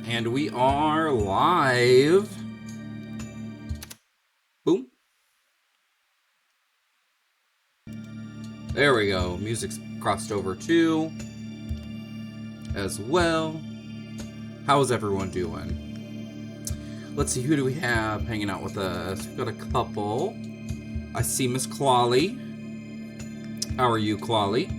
And we are live. Boom. There we go. Music's crossed over too, as well. How's everyone doing? Let's see, who do we have hanging out with us? We've got a couple. I see Miss Clawley. How are you, Clawley?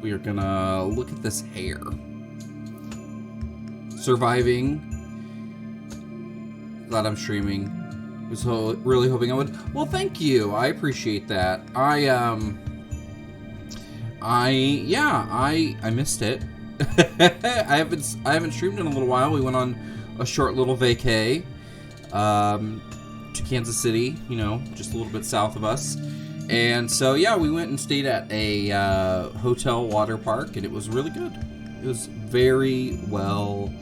We are gonna look at this hair. Surviving. Glad I'm streaming. Was really hoping I would. Well, thank you. I appreciate that. I missed it. I haven't streamed in a little while. We went on a short little vacay to Kansas City, you know, just a little bit south of us. And so, yeah, we went and stayed at a hotel water park, and it was really good. It was very well.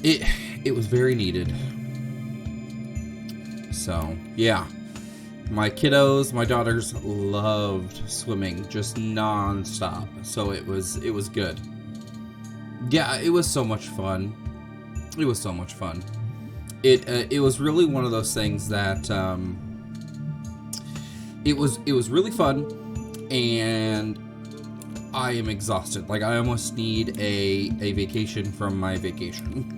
It was very needed. So, yeah. My kiddos, my daughters loved swimming just non-stop. So it was good. Yeah, it was so much fun. It was so much fun. It was really one of those things that it was really fun, and I am exhausted. Like, I almost need a vacation from my vacation.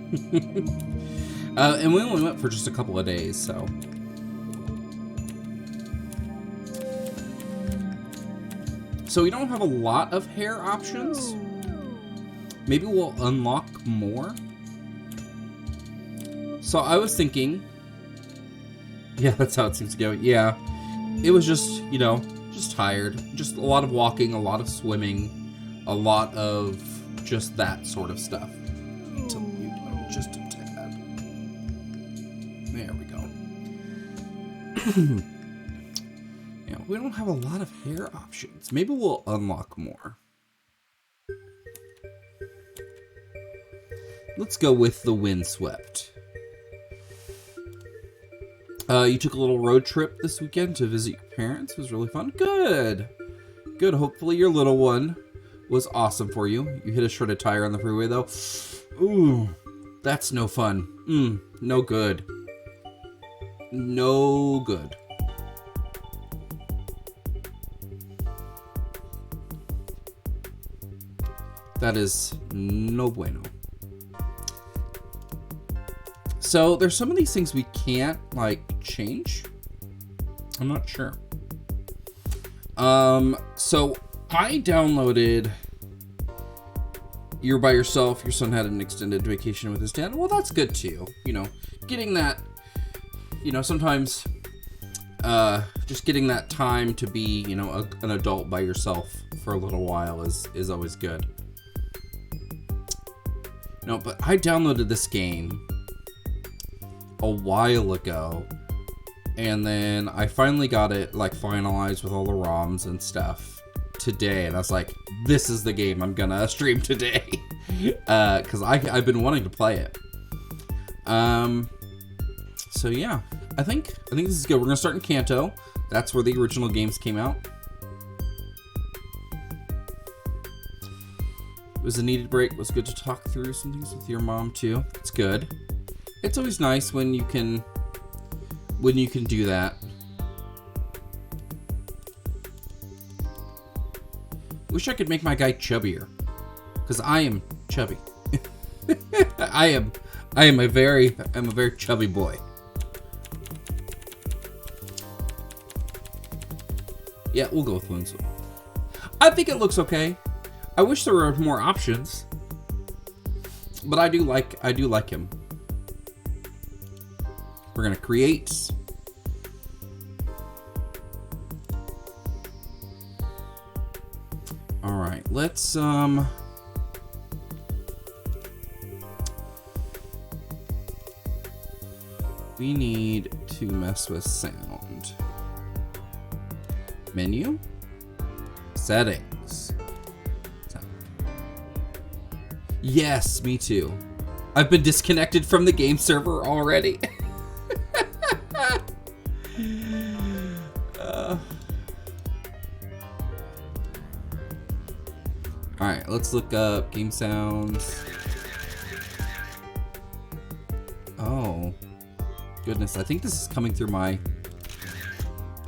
And we only went for just a couple of days, so. So we don't have a lot of hair options. Maybe we'll unlock more. So I was thinking, yeah, that's how it seems to go. Yeah, it was just, you know, just tired. Just a lot of walking, a lot of swimming, a lot of just that sort of stuff. To mute just a tad. There we go. Yeah, we don't have a lot of hair options. Maybe we'll unlock more. Let's go with the windswept. You took a little road trip this weekend to visit your parents. It was really fun. Good. Good. Hopefully your little one was awesome for you. You hit a shredded tire on the freeway, though. Ooh, that's no fun. No good. No good. That is no bueno. So there's some of these things we can't, like, change. I'm not sure. So I downloaded You're by Yourself. Your son had an extended vacation with his dad. Well, that's good too. You know, getting that, you know, sometimes just getting that time to be, you know, an adult by yourself for a little while is always good. No, but I downloaded this game a while ago, and then I finally got it, like, finalized with all the ROMs and stuff today, and I was like, this is the game I'm gonna stream today. because I've been wanting to play it. So yeah, I think this is good. We're gonna start in Kanto. That's where the original games came out. It was a needed break. It was good to talk through some things with your mom too. It's good. It's always nice when you can do that. Wish I could make my guy chubbier, because I am chubby. I'm a very chubby boy. Yeah, we'll go with Winslow. I think it looks okay. I wish there were more options, but I do like him. We're gonna create. All right, let's we need to mess with sound. Menu, settings. Yes, me too. I've been disconnected from the game server already. Alright, let's look up game sounds. Oh, goodness. I think this is coming through my...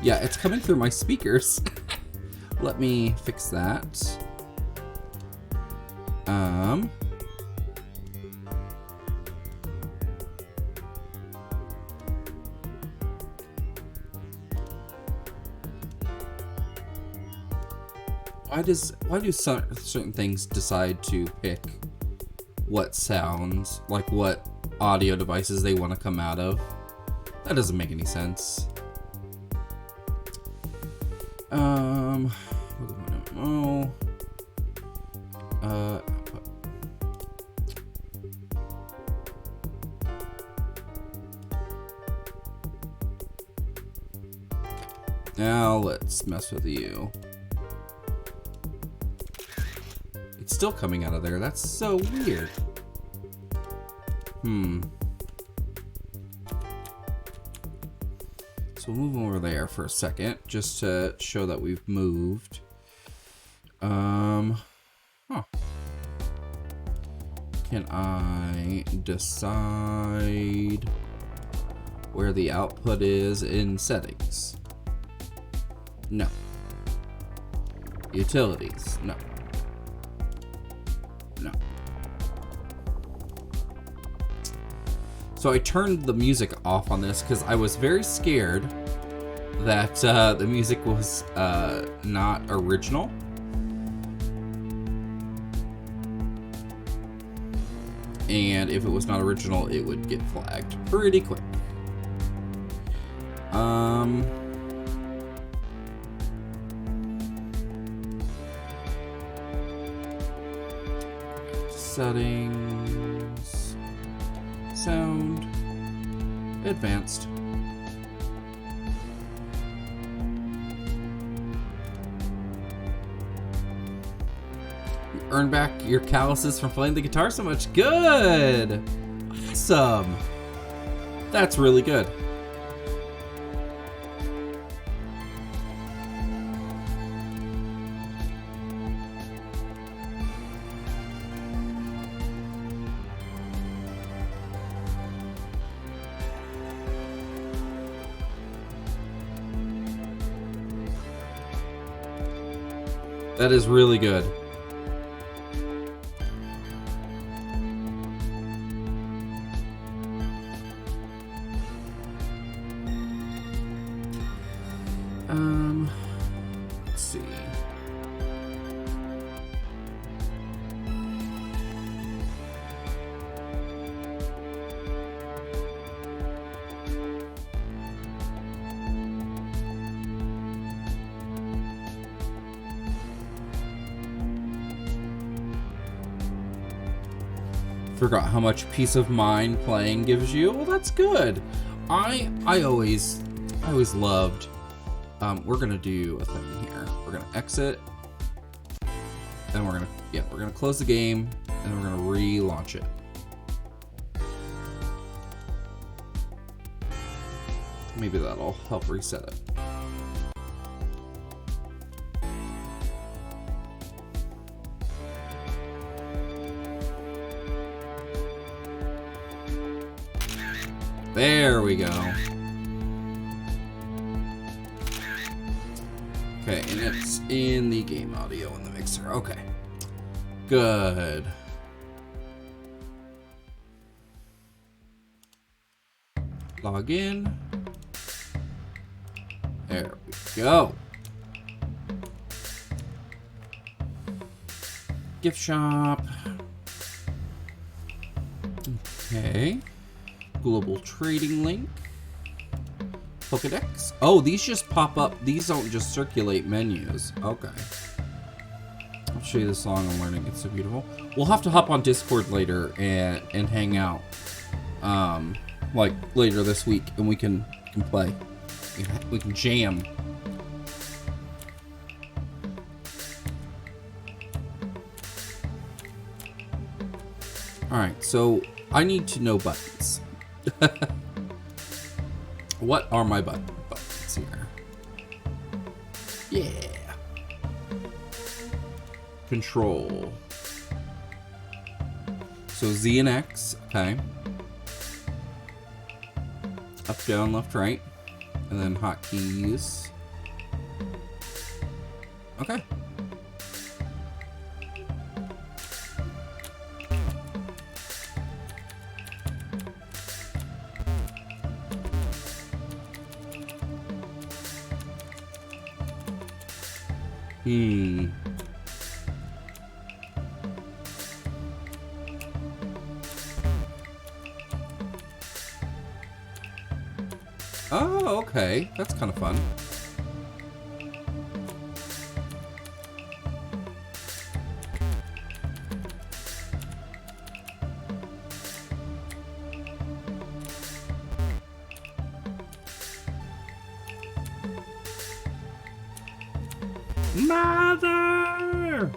Yeah, it's coming through my speakers. Let me fix that. Why do certain things decide to pick what sounds, like what audio devices they want to come out of? That doesn't make any sense. PokeMMO. Now let's mess with you. It's still coming out of there. That's so weird. So we'll move over there for a second, just to show that we've moved. Can I decide where the output is in settings? No. Utilities? No. No. So I turned the music off on this because I was very scared that the music was not original. And if it was not original, it would get flagged pretty quick. Settings, sound, advanced. You earn back your calluses from playing the guitar so much. Good! Awesome! That's really good. That is really good. Let's see. Forgot how much peace of mind playing gives you. Well, that's good. I always loved. We're gonna do a thing here. We're gonna exit, and we're gonna Yeah, we're gonna close the game and we're gonna relaunch it. Maybe that'll help reset it. There we go. Okay, and it's in the game audio in the mixer. Okay. Good. Log in. There we go. Gift shop. Okay. Global trading link. Pokedex. Oh, these just pop up. These don't just circulate menus. Okay. I'll show you the song I'm learning. It's so beautiful. We'll have to hop on Discord later and hang out. Like later this week, and we can play. We can jam. Alright, so I need to know buttons. What are my buttons here? Yeah. Control. So Z and X, okay. Up, down, left, right. And then hotkeys. Okay. Oh, okay. That's kind of fun. Mother!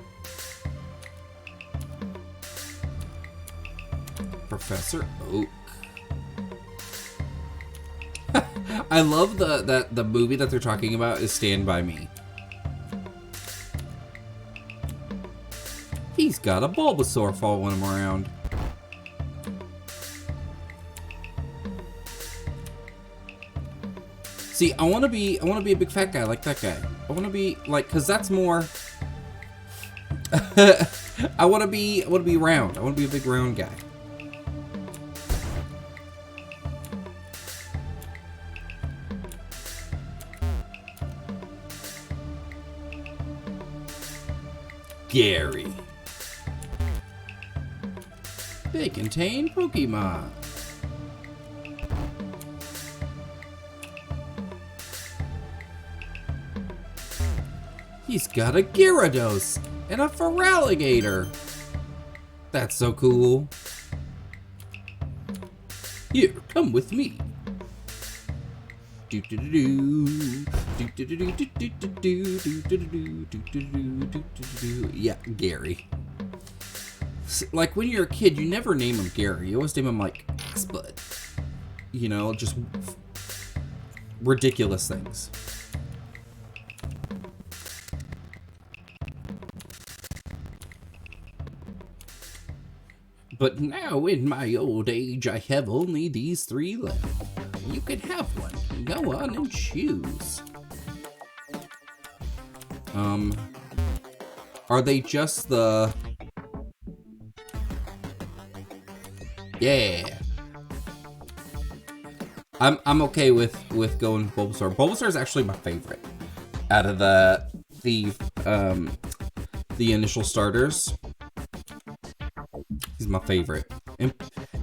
Professor Oak. I love the movie that they're talking about is Stand By Me. He's got a Bulbasaur following him around. See, I wanna be a big fat guy like that guy. I wanna be like, cause that's more I wanna be round. I wanna be a big round guy. Gary. They contain Pokemon. He's got a Gyarados and a Feraligatr. That's so cool. Here, come with me. Yeah, Gary. Like when you're a kid, you never name him Gary. You always name him like Axbud. You know, just ridiculous things. But now in my old age, I have only these 3 left. You can have one. Go on and choose. Are they just the... Yeah. I'm okay with going Bulbasaur. Bulbasaur is actually my favorite out of the initial starters. He's my favorite. And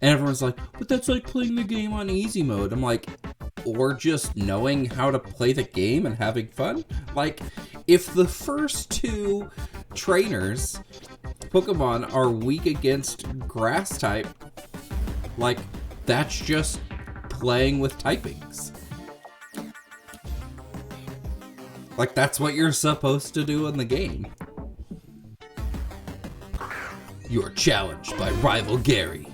everyone's like, but that's like playing the game on easy mode. I'm like, or just knowing how to play the game and having fun. Like, if the first 2 trainers Pokemon are weak against grass type, like, that's just playing with typings. Like, that's what you're supposed to do in the game. You are challenged by Rival Gary.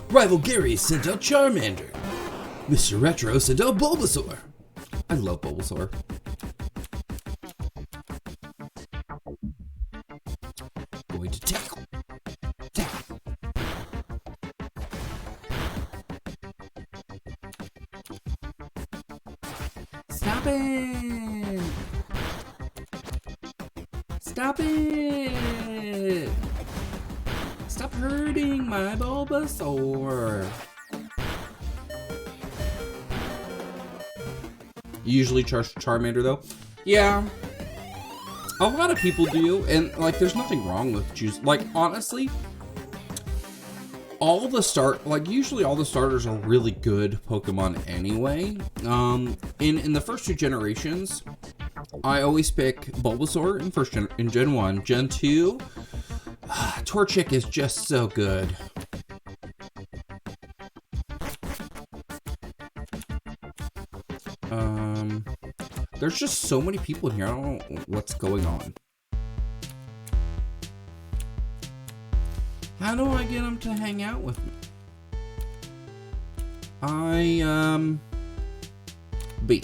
Rival Gary sent out Charmander. mMrRetro sent out Bulbasaur. I love Bulbasaur. Going to tackle. Tackle. Stop it! Stop it! Stop hurting my Bulbasaur! You usually charge Charmander though? Yeah. A lot of people do, and like there's nothing wrong with choosing. Like honestly, usually all the starters are really good Pokemon anyway. In the first two generations, I always pick Bulbasaur in Gen 1. Gen 2, Torchic is just so good. There's just so many people in here. I don't know what's going on. How do I get them to hang out with me? B.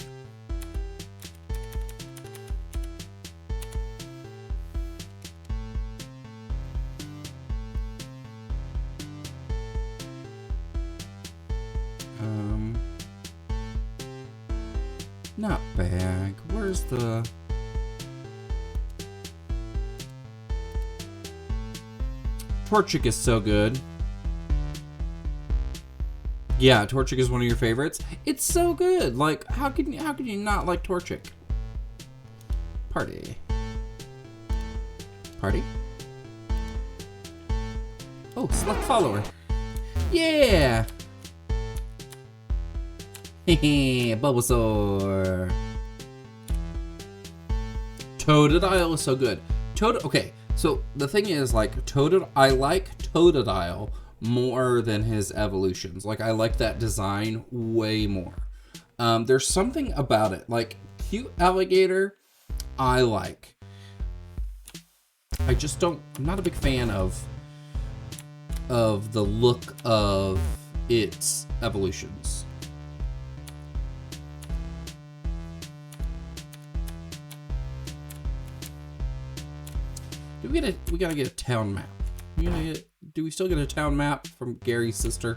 Not bag. Where's the... Torchic is so good. Yeah, Torchic is one of your favorites. It's so good. Like, how can you not like Torchic? Party. Party? Oh, select follower. Yeah! Hehe, Bulbasaur. Totodile is so good. Okay, so the thing is, like, I like Totodile more than his evolutions. Like, I like that design way more. There's something about it. Like, cute alligator, I like. I just don't, I'm not a big fan of the look of its evolutions. We gotta get a town map. Do we still get a town map from Gary's sister?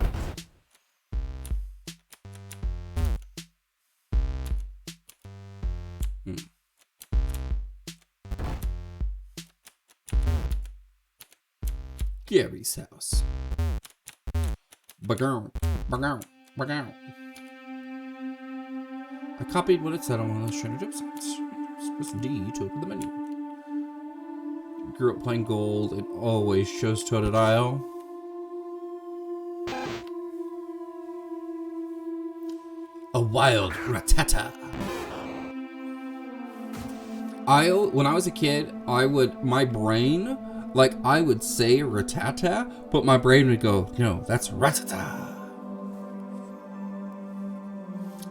Gary's house. Bagown. I copied what it said on one of those trainer websites. Press D to open the menu. Grew up playing Gold and always chose Totodile. A wild Rattata. When I was a kid, my brain, like I would say Rattata, but my brain would go, no, that's Rattata.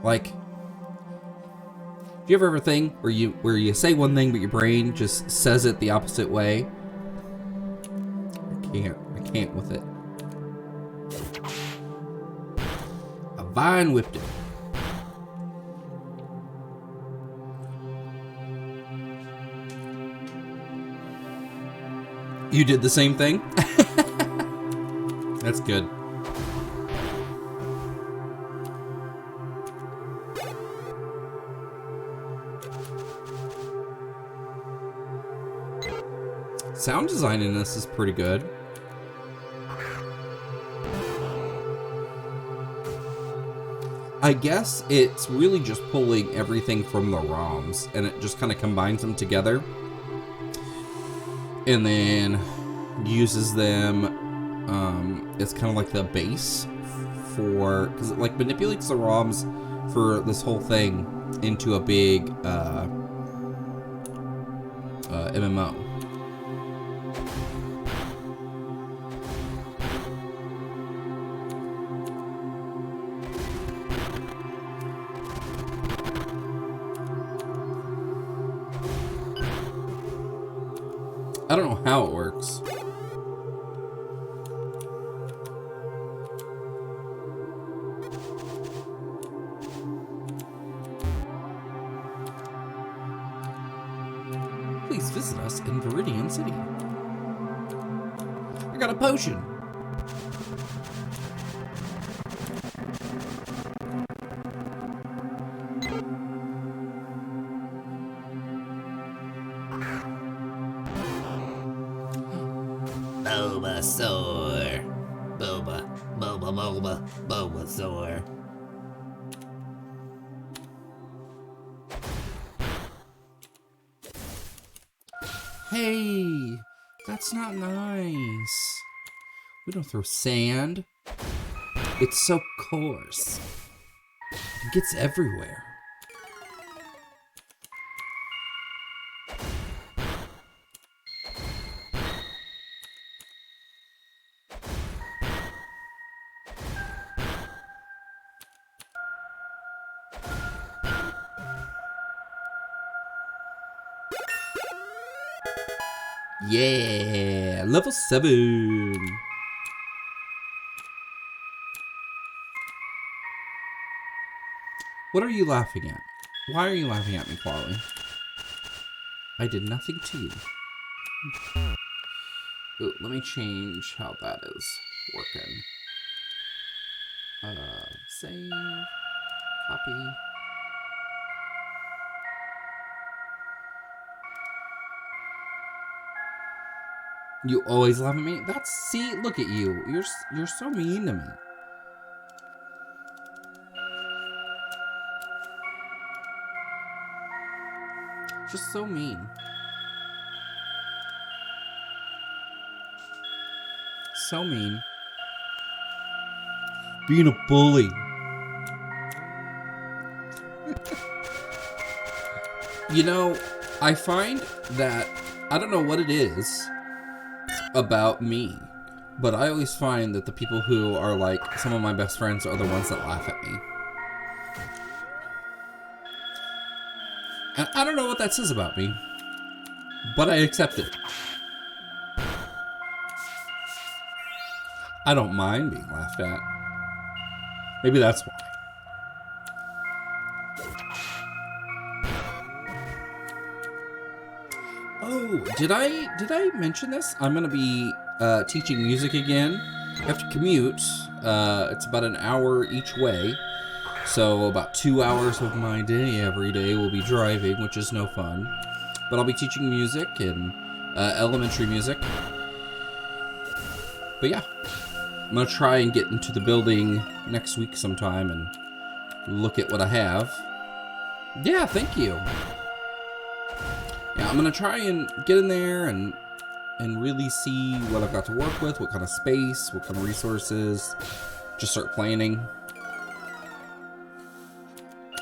Like, do you ever think where you say one thing but your brain just says it the opposite way? I can't with it. A vine whipped it. You did the same thing? That's good. Sound design in this is pretty good. I guess it's really just pulling everything from the ROMs and it just kind of combines them together and then uses them. It's kind of like the base for, because it like manipulates the ROMs for this whole thing into a big MMO. I don't know how it works. please visit us in Viridian City. I got a potion. Bulbasaur. Bulbasaur. Hey, that's not nice. We don't throw sand. It's so coarse. It gets everywhere. Yeah, level 7. What are you laughing at? Why are you laughing at me, Quali? I did nothing to you. Ooh, let me change how that is working. Save, copy. You always laugh at me? See, look at you. You're so mean to me. Just so mean. So mean. Being a bully. You know, I find that, I don't know what it is about me, but I always find that the people who are like some of my best friends are the ones that laugh at me. And I don't know what that says about me, but I accept it. I don't mind being laughed at. Maybe that's why. Oh, did I mention this? I'm gonna be teaching music again. I have to commute. It's about an hour each way. So about 2 hours of my day every day will be driving, which is no fun. But I'll be teaching music and elementary music. But yeah, I'm gonna try and get into the building next week sometime and look at what I have. Yeah, thank you. Yeah, I'm gonna try and get in there and really see what I've got to work with, what kind of space, what kind of resources. Just start planning.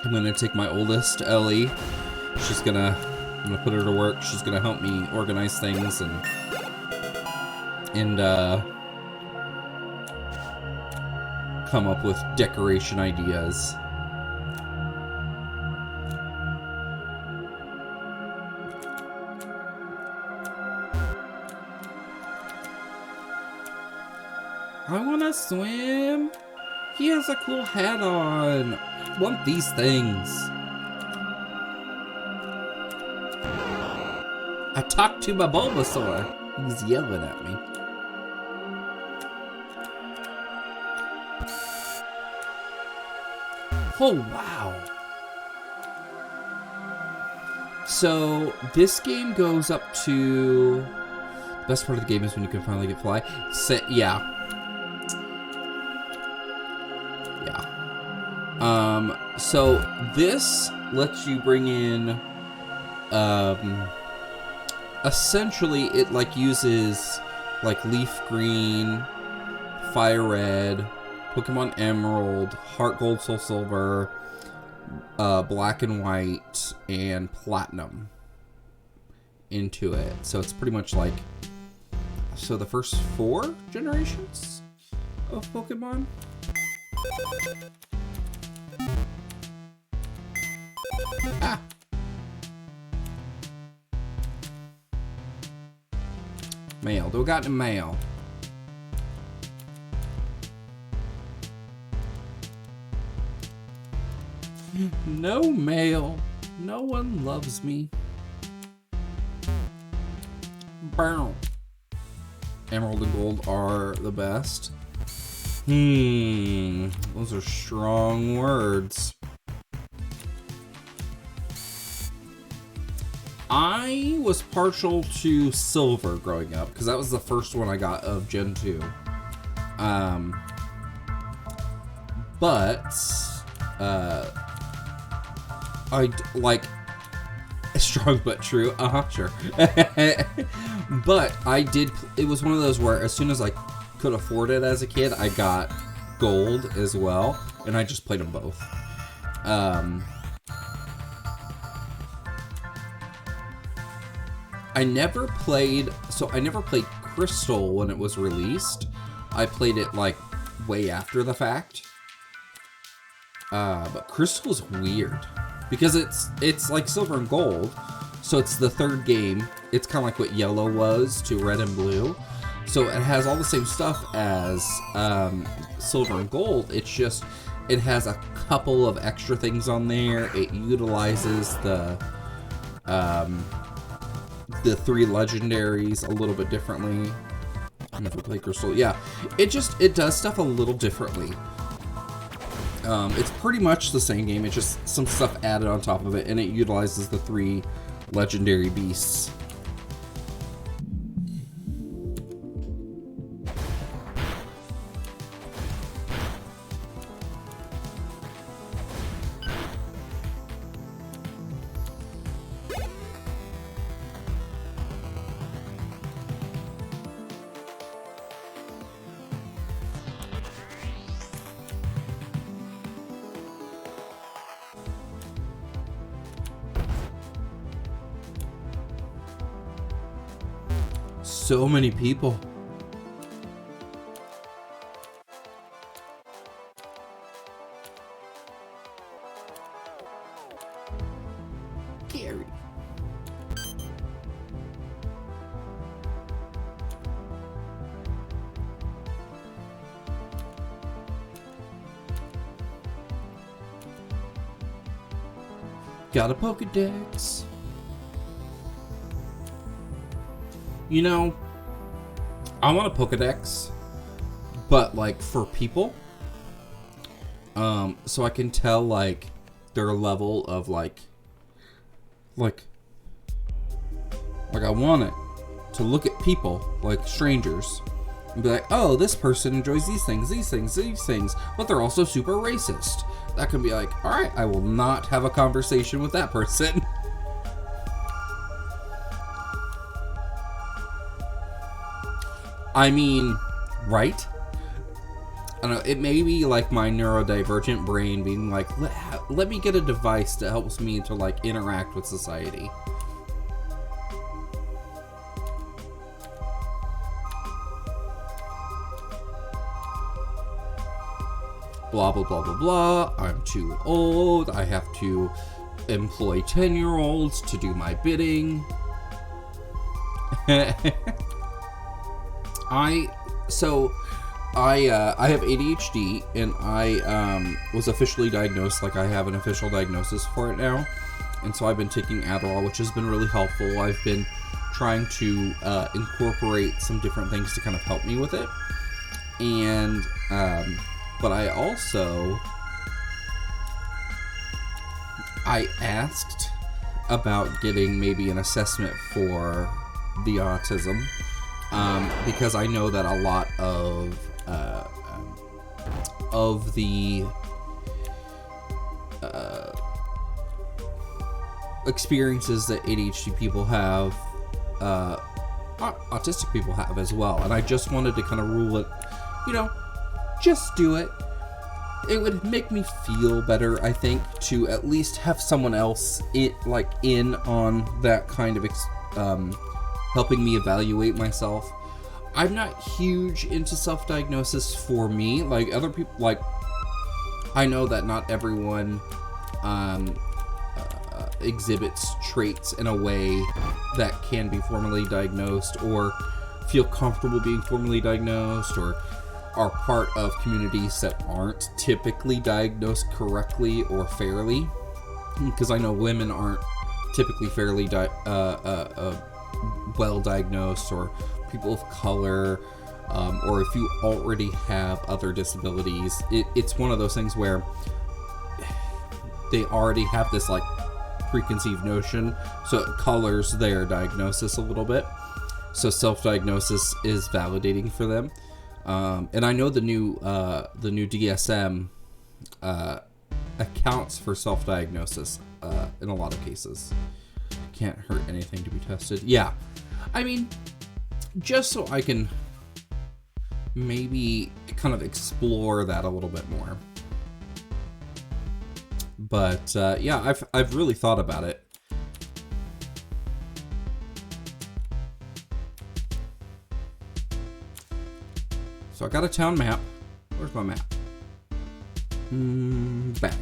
I'm gonna take my oldest, Ellie. I'm gonna put her to work. She's gonna help me organize things and come up with decoration ideas. I wanna swim. He has a cool hat on. I want these things. I talked to my Bulbasaur. He's yelling at me. Oh, wow. So, this game goes up to... The best part of the game is when you can finally get fly. Yeah. So this lets you bring in, essentially it like uses like Leaf Green, Fire Red, Pokemon Emerald, Heart Gold, Soul Silver, Black and White, and Platinum into it. So it's pretty much like, so the first 4 generations of Pokemon. Ah. Mail. Do I got any mail? No mail. No one loves me. Bow. Emerald and gold are the best. Those are strong words. I was partial to silver growing up because that was the first one I got of Gen 2. But I like strong but true. Sure. But I did. It was one of those where as soon as I could afford it as a kid, I got gold as well, and I just played them both. I never played Crystal when it was released. I played it like way after the fact. But Crystal's weird because it's like Silver and Gold, so it's the third game. It's kind of like what Yellow was to Red and Blue. So it has all the same stuff as Silver and Gold. It's just it has a couple of extra things on there. It utilizes the three legendaries a little bit differently. I never play Crystal. Yeah, it does stuff a little differently. It's pretty much the same game. It's just some stuff added on top of it, and it utilizes the three legendary beasts. So many people. Gary. Got a Pokedex. You know, I want a Pokedex, but like for people, so I can tell like their level of like I want it to look at people like strangers and be like, oh, this person enjoys these things, but they're also super racist. That can be like, all right, I will not have a conversation with that person. I mean, right? I don't know, it may be like my neurodivergent brain being like, let me get a device that helps me to like interact with society. Blah, blah, blah, blah, blah. I'm too old. I have to employ 10-year-olds to do my bidding. I have ADHD, and I was officially diagnosed. Like, I have an official diagnosis for it now, and so I've been taking Adderall, which has been really helpful. I've been trying to incorporate some different things to kind of help me with it, and but I asked about getting maybe an assessment for the autism. Because I know that a lot of the experiences that ADHD people have, autistic people have as well. And I just wanted to kind of rule it, just do it. It would make me feel better, I think, to at least have someone else in on that kind of helping me evaluate myself. I'm not huge into self-diagnosis for me. Like, other people, like, I know that not everyone exhibits traits in a way that can be formally diagnosed or feel comfortable being formally diagnosed, or are part of communities that aren't typically diagnosed correctly or fairly. Because I know women aren't typically fairly well diagnosed, or people of color, or if you already have other disabilities, it's one of those things where they already have this like preconceived notion, so it colors their diagnosis a little bit. So self-diagnosis is validating for them. And I know the new DSM accounts for self-diagnosis in a lot of cases. Can't hurt anything to be tested. Yeah, I mean, just so I can maybe kind of explore that a little bit more. But yeah, I've really thought about it. So I got a town map. Where's my map? Back.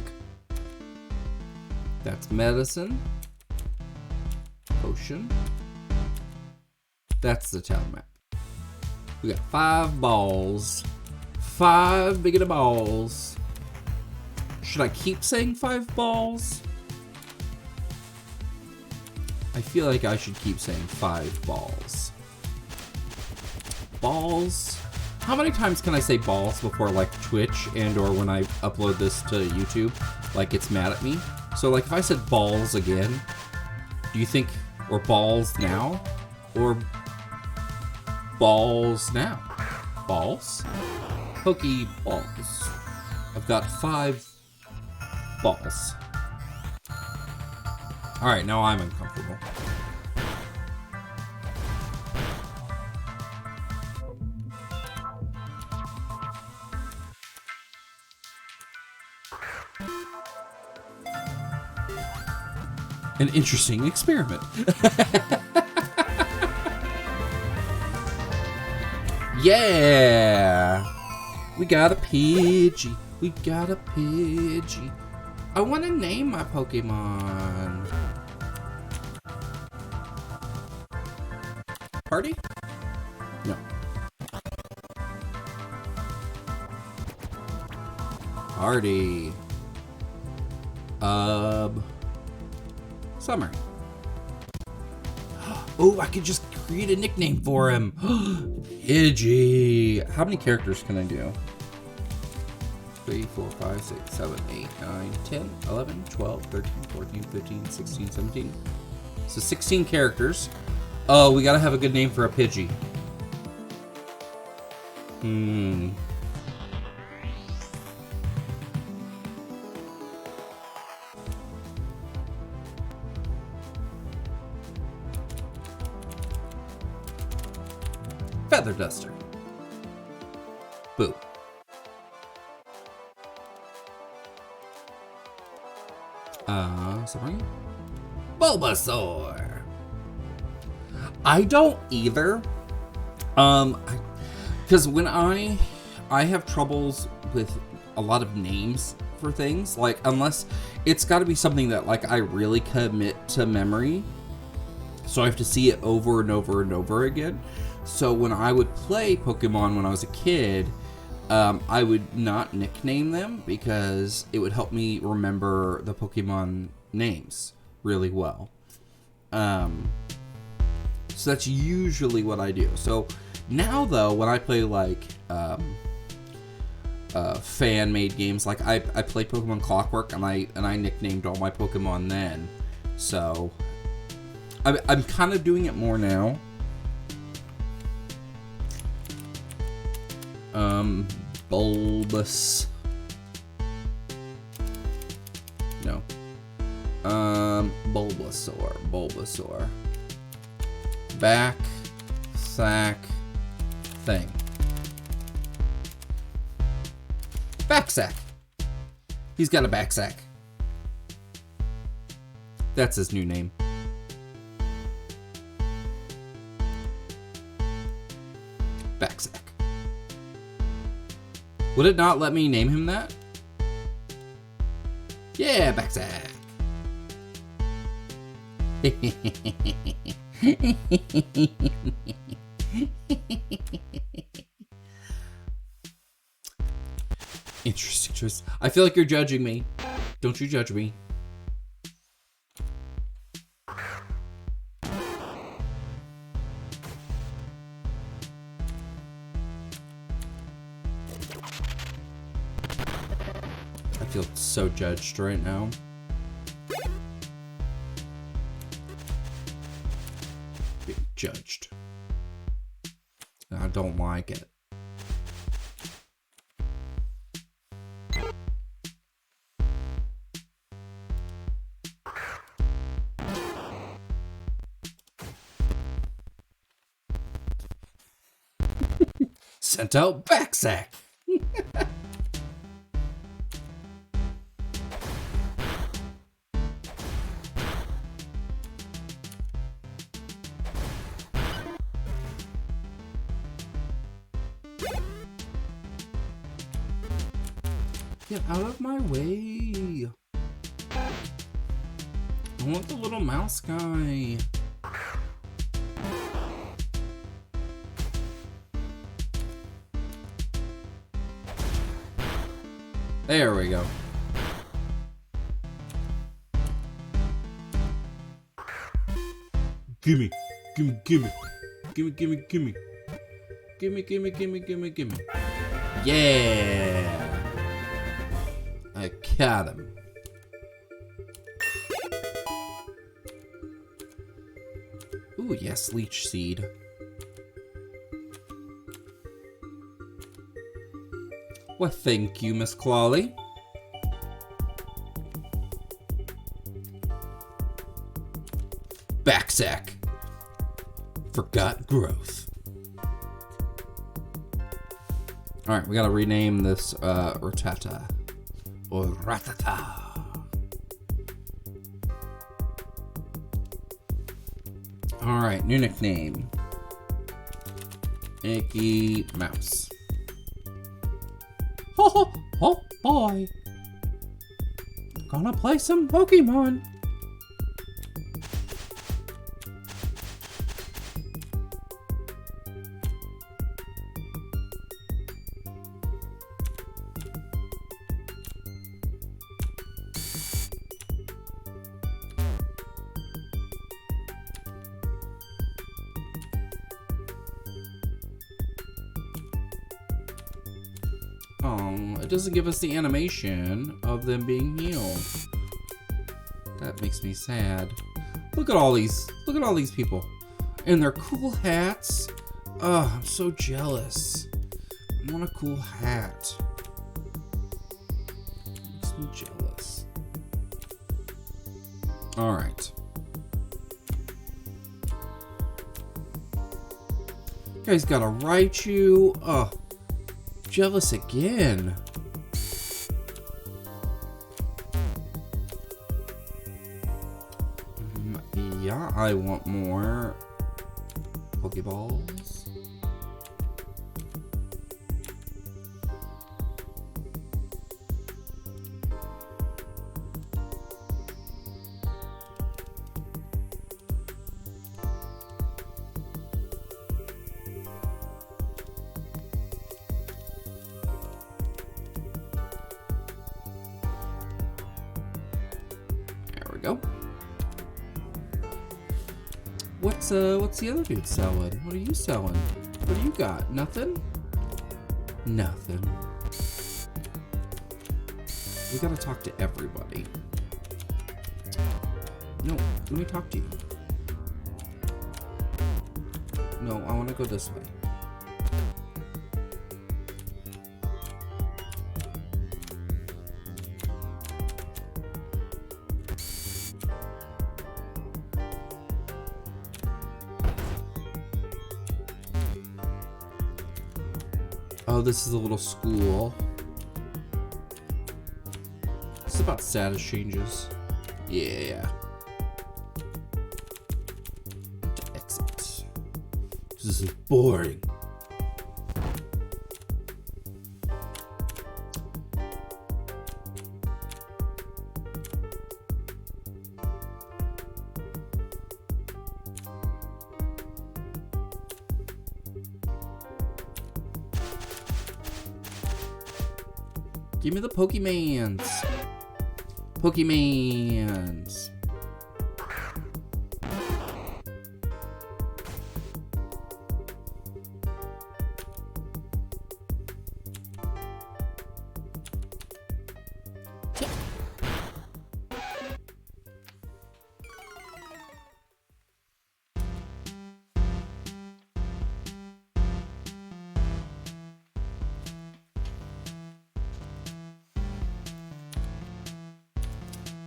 That's medicine. Potion. That's the town map. We got 5 balls. 5 biggity balls. Should I keep saying 5 balls? I feel like I should keep saying 5 balls. Balls. How many times can I say balls before like Twitch and or when I upload this to YouTube, like it's mad at me? So like if I said balls again, do you think, or balls now, or balls now? Balls? Pokeballs. I've got 5 balls. Alright, now I'm uncomfortable. An interesting experiment. Yeah! We got a Pidgey. We got a Pidgey. I want to name my Pokemon. Party? No. Party. Summer. Oh, I could just create a nickname for him. Pidgey. How many characters can I do? 3, 4, 5, 6, 7, 8, 9, 10, 11, 12, 13, 14, 15, 16, 17. So 16 characters. Oh, we gotta have a good name for a Pidgey. Feather Duster. Boo. Sorry? Bulbasaur. I don't either. Because when I have troubles with a lot of names for things, like unless it's got to be something that like I really commit to memory, so I have to see it over and over and over again. So when I would play Pokemon when I was a kid, I would not nickname them because it would help me remember the Pokemon names really well. So that's usually what I do. So now though, when I play like fan-made games, like I played Pokemon Clockwork and I nicknamed all my Pokemon then. So I'm kind of doing it more now. Bulbous. No. Bulbasaur. Back, sack, thing. Back sack. He's got a back sack. That's his new name. Back sack. Would it not let me name him that? Yeah, back sack. Interesting choice. I feel like you're judging me. Don't you judge me. feel so judged right now. Being judged. I don't like it. Sent out backsack. Get out of my way. I want the little mouse guy. There we go. Gimme, gimme, gimme, gimme, gimme, gimme, gimme, gimme, gimme, gimme, gimme. Yeah, I caught him. Ooh, yes, leech seed. Well, thank you, Miss Clawley. Backsack. Forgot growth. Alright, we gotta rename this, Ratata. Or Ratata. Alright, new nickname. Icky Mouse. Oh, oh boy. Gonna play some Pokemon. Oh, it doesn't give us the animation of them being healed. That makes me sad. Look at all these people. And their cool hats. Oh, I'm so jealous. I want a cool hat. Makes me jealous. Alright. You guys got a Raichu. Oh. Jealous again. Yeah, I want more Pokeballs. Go. What's the other dude selling? What are you selling? What do you got? Nothing? Nothing. We gotta talk to everybody. No, let me talk to you. No, I wanna go this way. Oh, this is a little school. It's about status changes. Yeah. Exit. This is boring. Give me the Pokemans. Pokemans.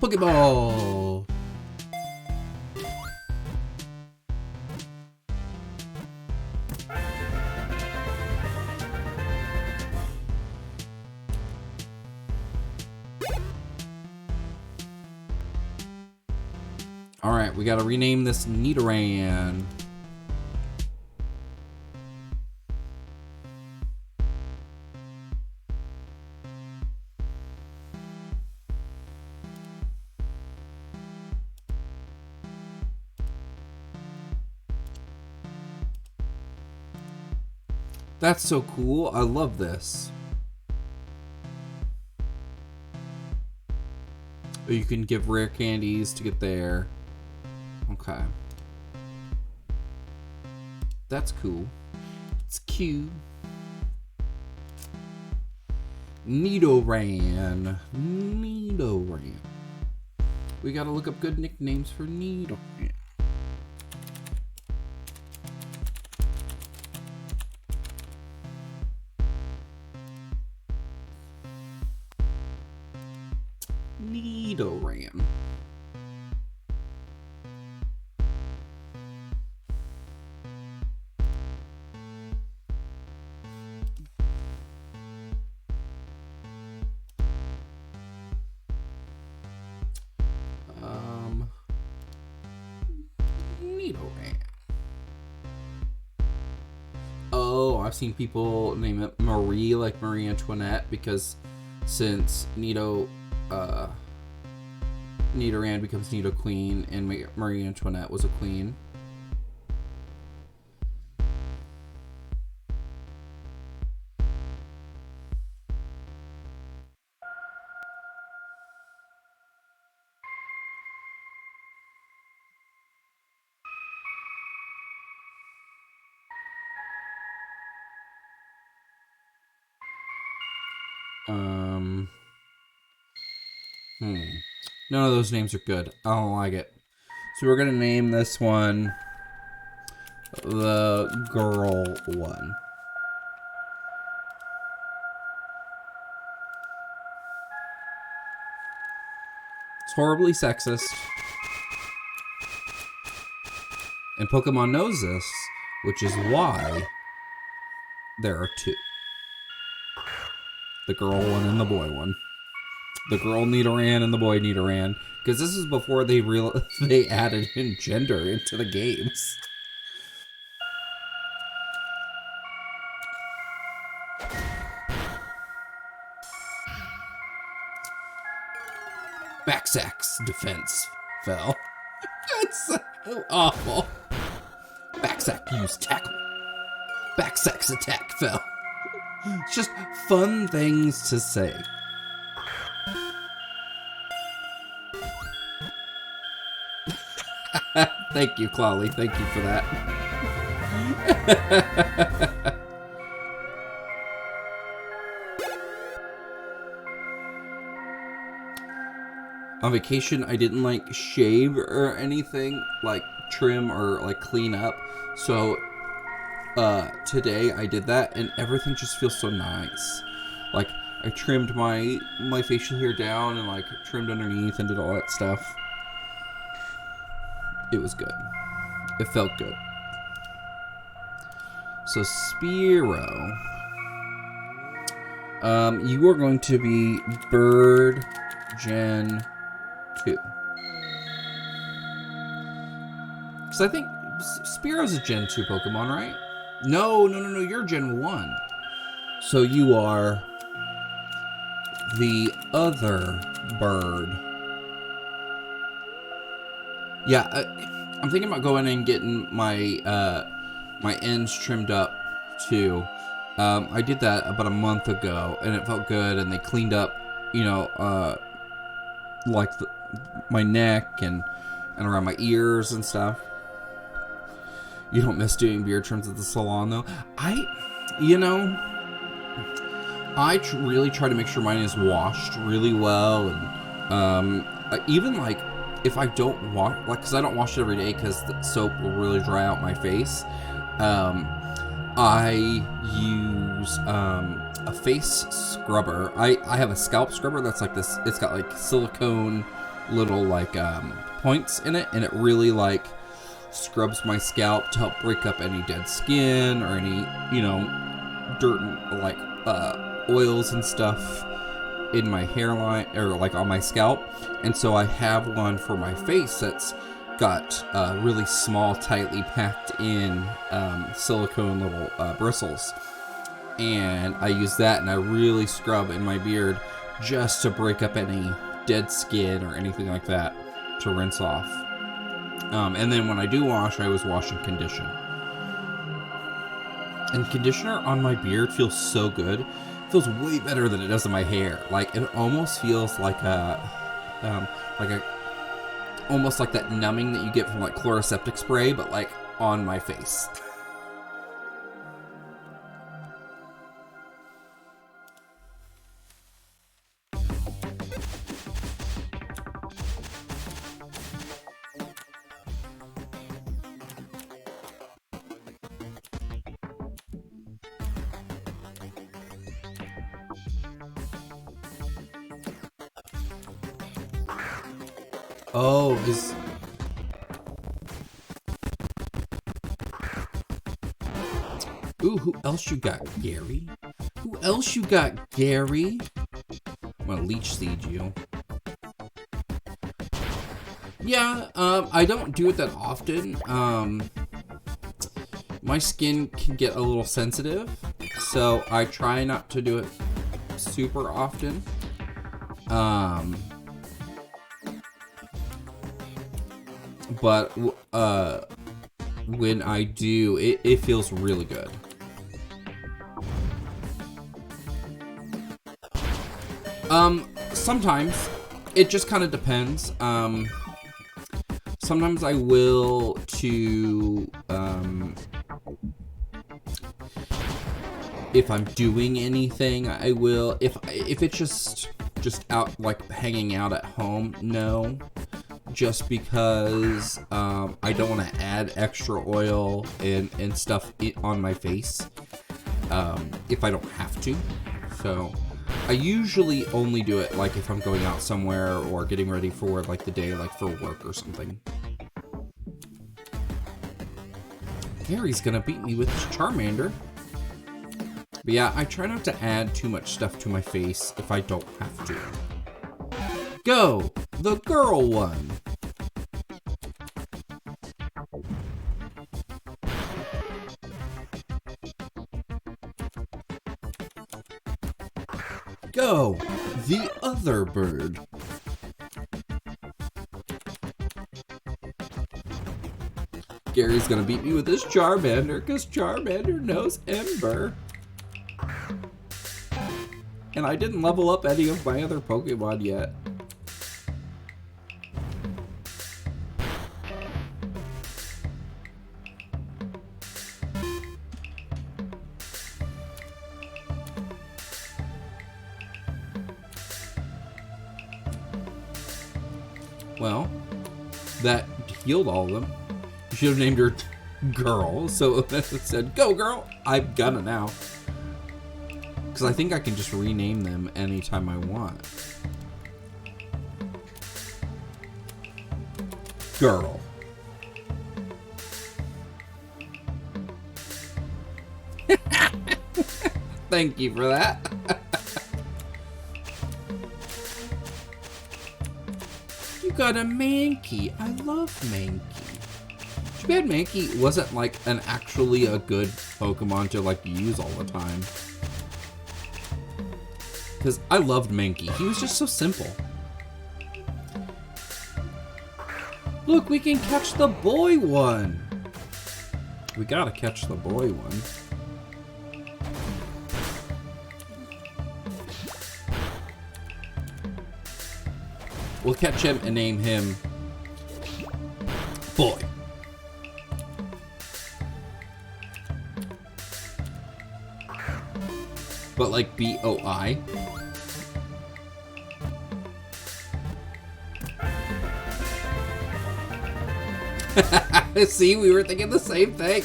Pokeball! Alright, we gotta rename this Nidoran. That's so cool. I love this. You can give rare candies to get there. Okay. That's cool. It's cute. Nidoran. Nidoran. We gotta look up good nicknames for Nidoran. Nidoran. Nidoran. Oh, I've seen people name it Marie, like Marie Antoinette, because since Nidoran becomes Nido Queen, and Marie Antoinette was a queen. None of those names are good. I don't like it. So we're gonna name this one the girl one. It's horribly sexist. And Pokemon knows this, which is why there are two. The girl one and the boy one. The girl Nidoran and the boy Nidoran. Because this is before they added in gender into the games. Backsack's defense fell. That's so awful. Backsack used tackle. Backsack's attack fell. It's just fun things to say. Thank you, Clawley. Thank you for that. On vacation, I didn't like shave or anything, like trim or like clean up. So today I did that, and everything just feels so nice. Like I trimmed my facial hair down and like trimmed underneath and did all that stuff. It was good. It felt good. So Spearow, you are going to be Bird Gen 2. Because I think Spearow's a Gen 2 Pokemon, right? No, you're Gen 1. So you are the other bird. Yeah, I'm thinking about going and getting my my ends trimmed up too. I did that about a month ago, and it felt good. And they cleaned up, you know, like my neck and around my ears and stuff. You don't miss doing beard trims at the salon, though. Really try to make sure mine is washed really well, and even like if I don't wash, like, because I don't wash it every day because the soap will really dry out my face. I use a face scrubber. I have a scalp scrubber that's like this. It's got like silicone little like points in it, and it really like scrubs my scalp to help break up any dead skin or any, you know, dirt and like oils and stuff in my hairline or like on my scalp. And so I have one for my face that's got really small, tightly packed in silicone little bristles, and I use that and I really scrub in my beard just to break up any dead skin or anything like that to rinse off. And then when I do wash, I always wash and condition. And conditioner on my beard feels so good. It feels way better than it does in my hair. Like, it almost feels like almost like that numbing that you get from like chloroseptic spray, but like on my face. Oh, is... Ooh, who else you got, Gary? Who else you got, Gary? I'm gonna leech seed you. Yeah, I don't do it that often. My skin can get a little sensitive, so I try not to do it super often. But when I do, it feels really good. Sometimes it just kind of depends. Sometimes I will to if I'm doing anything, I will. If it's just out like hanging out at home, no. Just because I don't want to add extra oil and stuff on my face if I don't have to. So I usually only do it like if I'm going out somewhere or getting ready for like the day, like for work or something. Gary's gonna beat me with his Charmander. But yeah, I try not to add too much stuff to my face if I don't have to. Go! The girl one! Go! The other bird! Gary's gonna beat me with this Charmander, because Charmander knows Ember. And I didn't level up any of my other Pokemon yet. Well, that healed all of them. You should have named her Girl, so it said, go girl! I'm gonna now. Because I think I can just rename them anytime I want. Girl. Thank you for that. You got a Mankey. I love Mankey. Too bad Mankey wasn't like actually a good Pokemon to like use all the time. Because I loved Mankey. He was just so simple. Look, we can catch the boy one. We gotta catch the boy one. We'll catch him and name him Boy. But like B-O-I. See, we were thinking the same thing.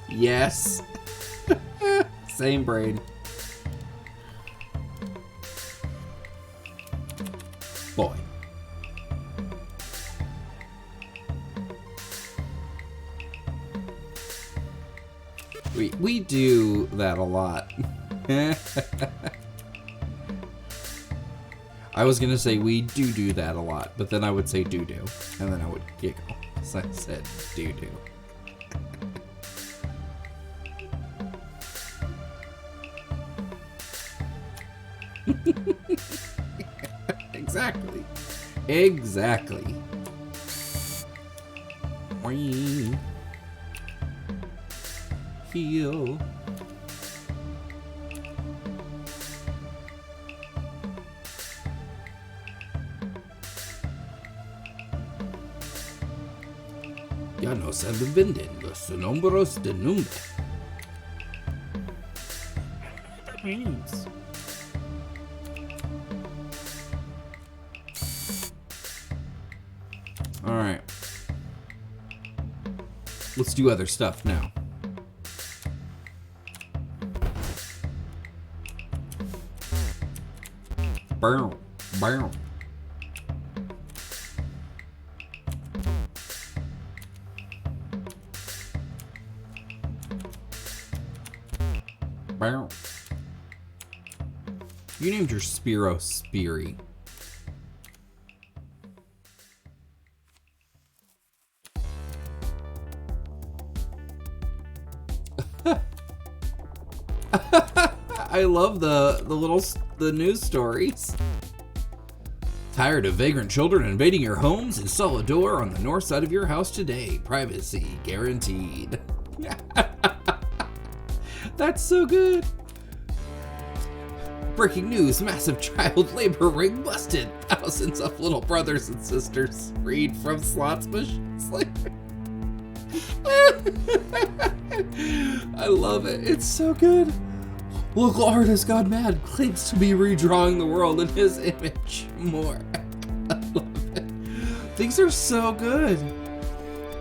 Yes. Same brain. do that a lot. I was gonna say we do that a lot, but then I would say do, and then I would giggle. So I said do. Exactly. Wee. Heal. Ya no se venden los nombres de nombre. That means. All right. Let's do other stuff now. Bow. Bow. Bow. You named your Spearow Speary. I love the news stories. Tired of vagrant children invading your homes? Install a door on the north side of your house today. Privacy guaranteed. That's so good. Breaking news, massive child labor ring busted. Thousands of little brothers and sisters freed from slots slavery. I love it. It's so good. Local artist got mad, claims to be redrawing the world in his image. More. I love it. Things are so good.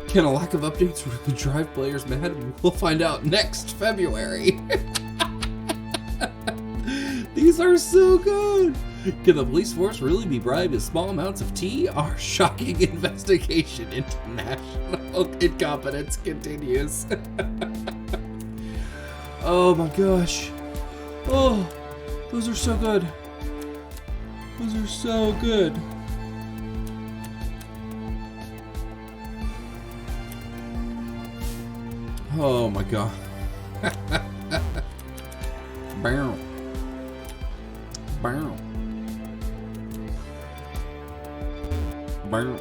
Can a lack of updates really drive players mad? We'll find out next February. These are so good. Can the police force really be bribed with small amounts of tea? Our shocking investigation into national incompetence continues. Oh my gosh. Oh, those are so good. Those are so good. Oh my god. Bow. Bow. Bow.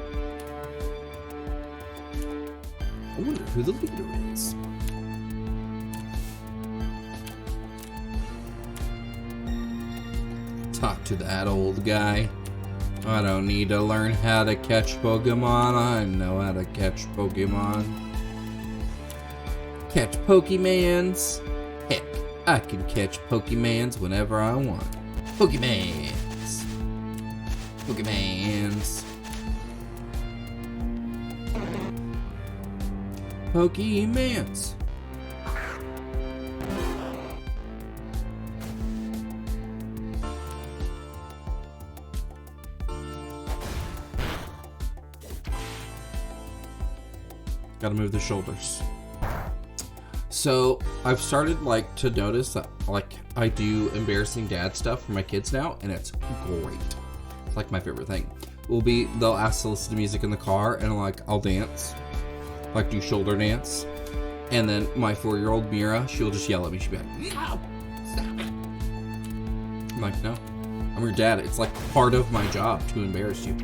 I wonder who the leader is. Talk to that old guy. I don't need to learn how to catch Pokemon. I know how to catch Pokemon. Catch Pokemans. Heck, I can catch Pokemans whenever I want. Pokemans. Pokemans. Pokemans. Gotta move the shoulders. So I've started to notice that I do embarrassing dad stuff for my kids now, and it's great. It's my favorite thing. They'll ask to listen to music in the car, and I'll dance, do shoulder dance, and then my 4-year-old Mira, she'll just yell at me. She'll be like, "No, stop it!" I'm like, "No, I'm your dad. It's part of my job to embarrass you."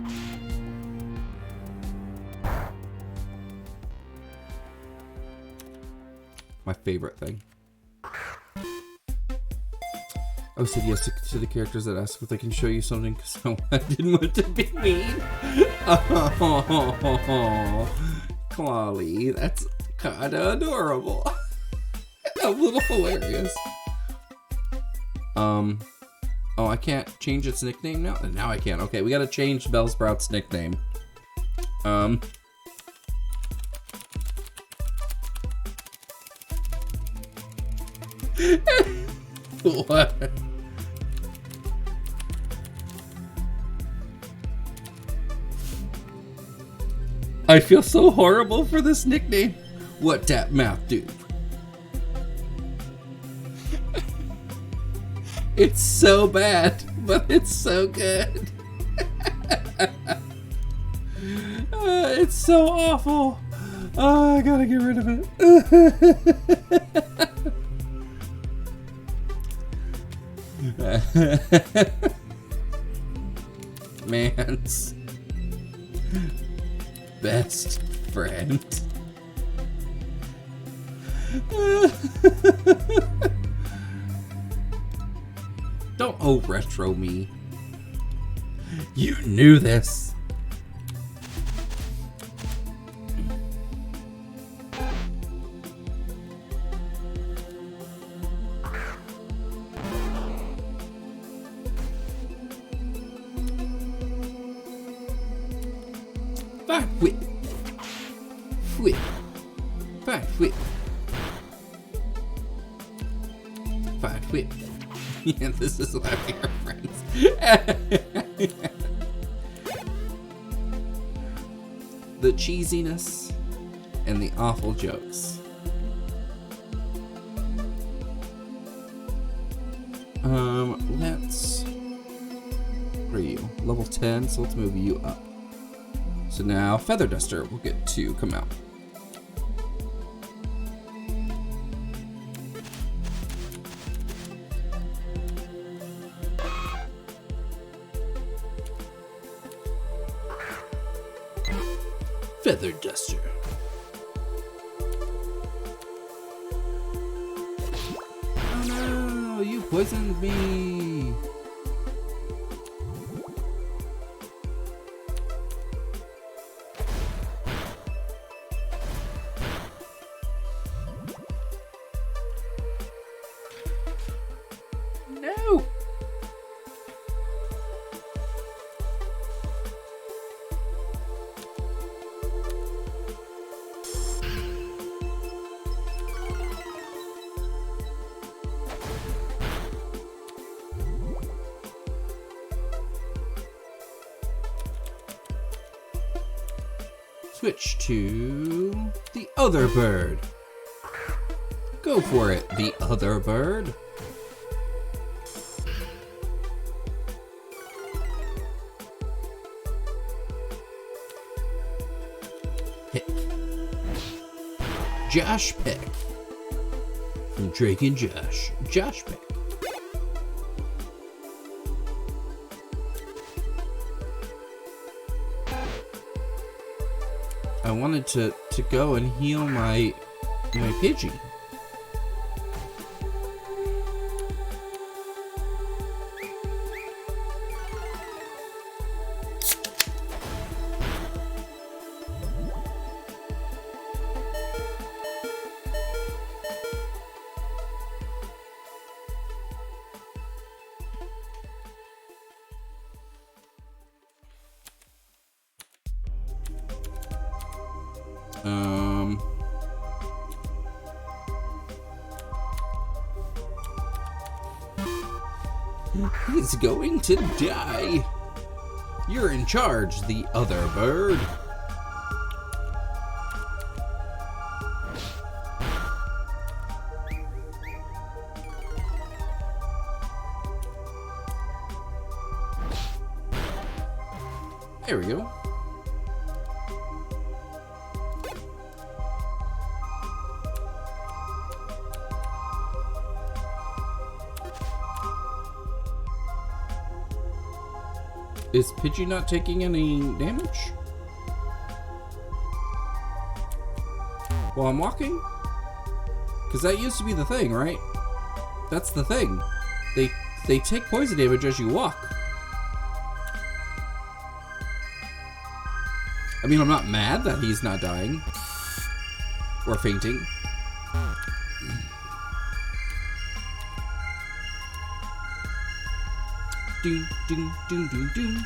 My favorite thing. I said yes to the characters that ask if they can show you something because I didn't want to be mean. Oh, Clawley, that's kind of adorable. A little hilarious. Oh, I can't change its nickname now? Now I can. Okay, we gotta change Bellsprout's nickname. What? I feel so horrible for this nickname. What that mouth do? It's so bad, but it's so good. It's so awful. Oh, I gotta get rid of it. Man's best friend. Don't retro me. You knew this. Whip. Whip. Whip. Whip. Yeah, this is why we are friends. The cheesiness and the awful jokes. Let's... What are you? Level 10, so let's move you up. So now, Feather Duster will get to come out. Feather Duster. Oh no, you poisoned me. No. Switch to the other bird. Go for it, the other bird. Pick. Josh Pick. From Drake and Josh. Josh Pick. I wanted to go and heal my Pidgey. He's going to die. You're in charge, the other bird. There we go. Is Pidgey not taking any damage? While I'm walking? Because that used to be the thing, right? That's the thing. They take poison damage as you walk. I mean, I'm not mad that he's not dying. Or fainting. Doom, doom, doom, doom, doom.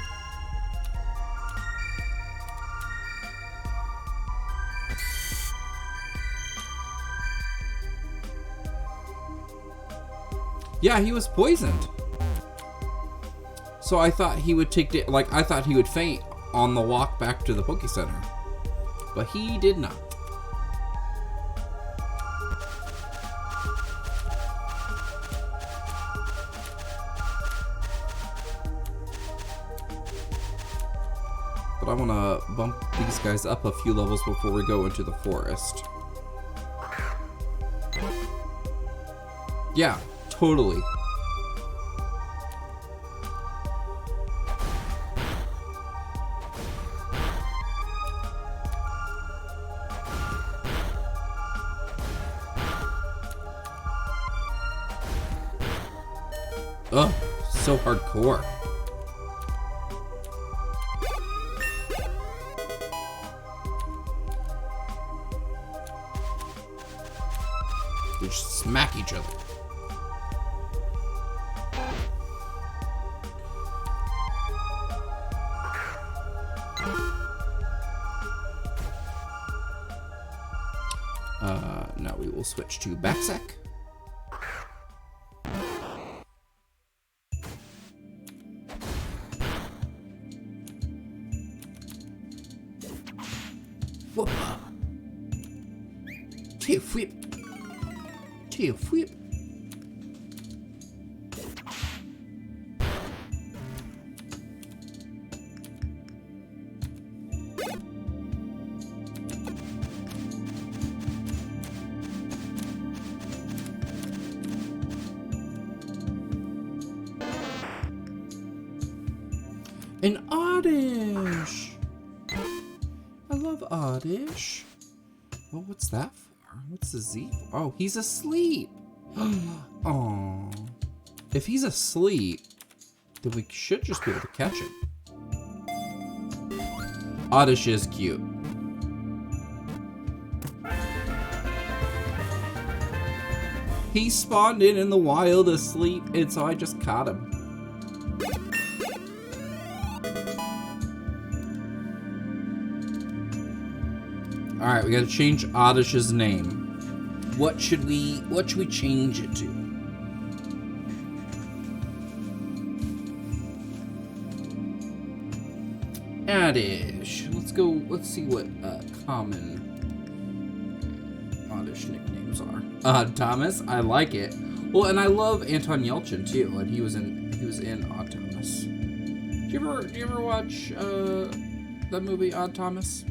Yeah, he was poisoned. So I thought he would take I thought he would faint on the walk back to the Poke Center. But he did not. But I want to bump these guys up a few levels before we go into the forest. Yeah, totally. Ugh, so hardcore. They just smack each other. Now we will switch to backsack. Whoop. Tail whip. Tail whip. An Oddish! I love Oddish. Oh, what's that for? What's the Z for? Oh, he's asleep! Oh. If he's asleep, then we should just be able to catch him. Oddish is cute. He spawned in the wild asleep, and so I just caught him. Alright, we gotta change Oddish's name. What should we change it to? Oddish. Let's see what common Oddish nicknames are. Thomas, I like it. Well, and I love Anton Yelchin too, and he was in Odd Thomas. Do you ever watch that movie Odd Thomas?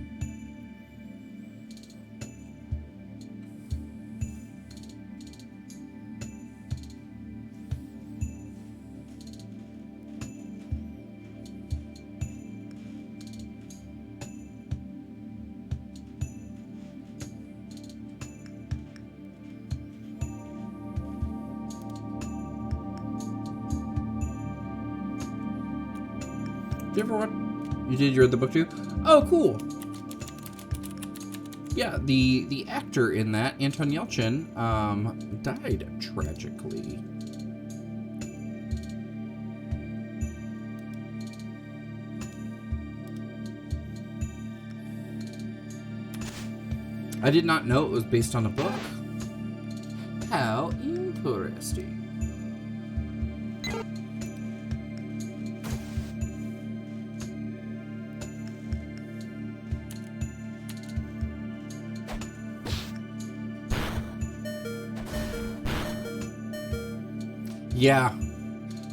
You ever watch? You did? You read the book too? Oh, cool. Yeah, the actor in that, Anton Yelchin, died tragically. I did not know it was based on a book. How interesting. Yeah.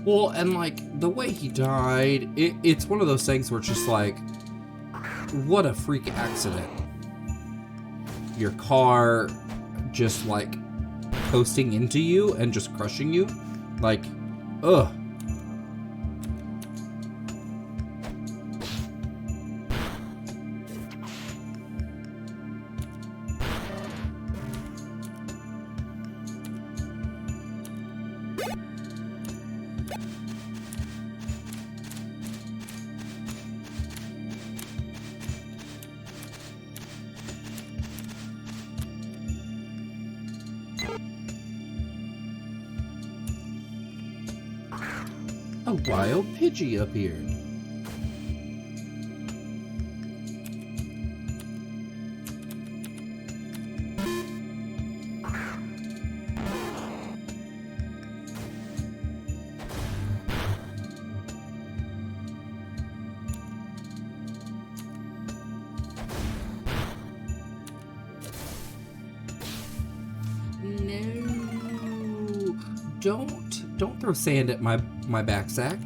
Well, and like the way he died, it's one of those things where it's just like, what a freak accident. Your car just like coasting into you and just crushing you. Like, ugh. A wild Pidgey appeared. No, don't throw sand at my backsack.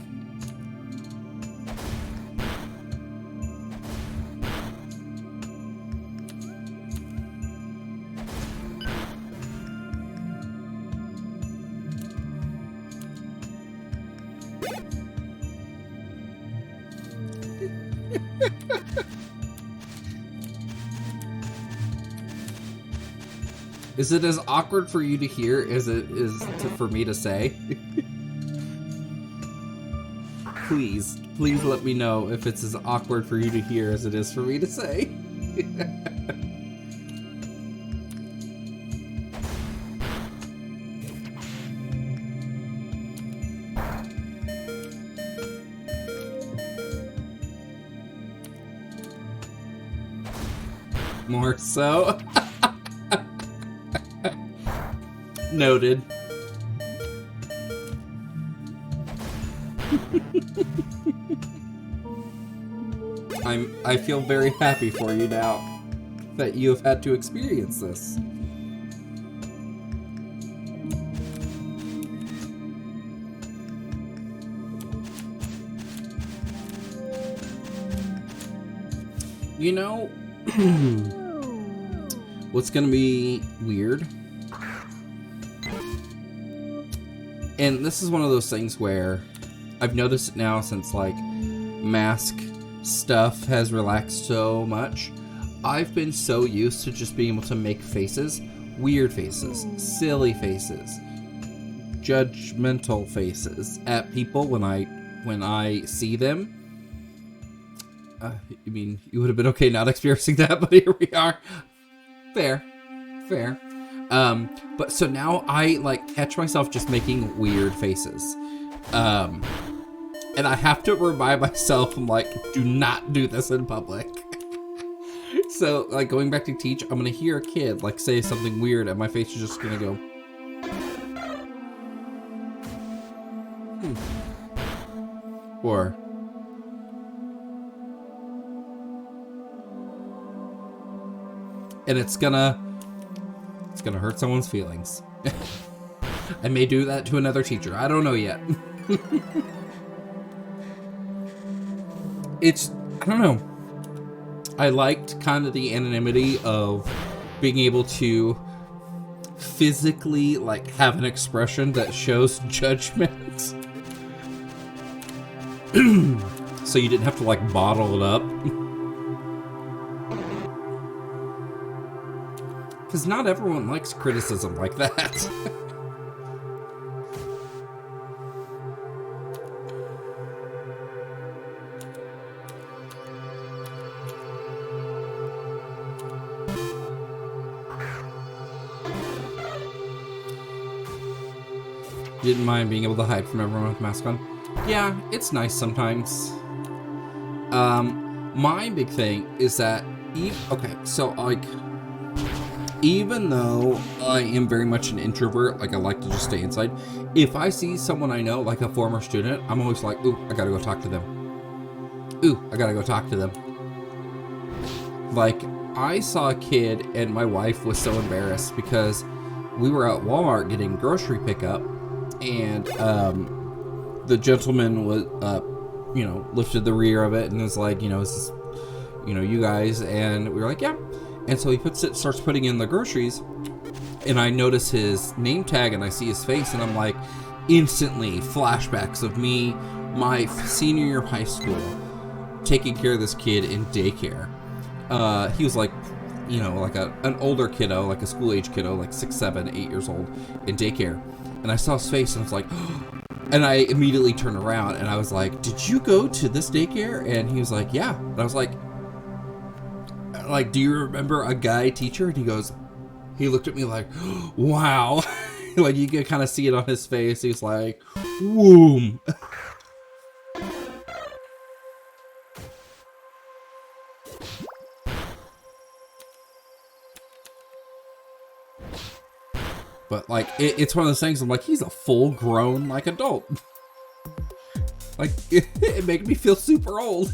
Is it as awkward for you to hear as it is for me to say? Please let me know if it's as awkward for you to hear as it is for me to say. More so. Noted. I feel very happy for you now that you have had to experience this. You know, what's gonna be weird? And this is one of those things where I've noticed it now since, like, mask stuff has relaxed so much. I've been so used to just being able to make faces, weird faces, silly faces, judgmental faces at people when I see them. I mean, you would have been okay not experiencing that, but here we are. Fair. But so now I, like, catch myself just making weird faces. And I have to remind myself, I'm like, do not do this in public. So, like, going back to teach, I'm gonna hear a kid, like, say something weird, and my face is just gonna go, Or, and it's gonna hurt someone's feelings. I may do that to another teacher. I don't know yet. I don't know. I liked kind of the anonymity of being able to physically, like, have an expression that shows judgment. So you didn't have to, like, bottle it up. Because not everyone likes criticism like that. Didn't mind being able to hide from everyone with mask on. Yeah, it's nice sometimes. My big thing is that, okay, so, like, even though I am very much an introvert, like, I like to just stay inside, if I see someone I know, like a former student, I'm always like, ooh, I gotta go talk to them. Ooh, I gotta go talk to them. Like, I saw a kid and my wife was so embarrassed because we were at Walmart getting grocery pickup, and the gentleman was, you know, lifted the rear of it and was like, you know, is this, you know, you guys? And we were like, yeah. And so he starts putting in the groceries, and I notice his name tag and I see his face, and I'm like, instantly flashbacks of me, my senior year of high school, taking care of this kid in daycare. He was like, you know, like an older kiddo, like a school age kiddo, like 6, 7, 8 years old in daycare. And I saw his face and I was like, and I immediately turned around and I was like, did you go to this daycare? And he was like, yeah. And I was like, do you remember a guy teacher? And he looked at me like, wow. Like, you could kind of see it on his face. He's like, whoom. But, like, it's one of those things, I'm like, he's a full-grown, like, adult. Like, it made me feel super old.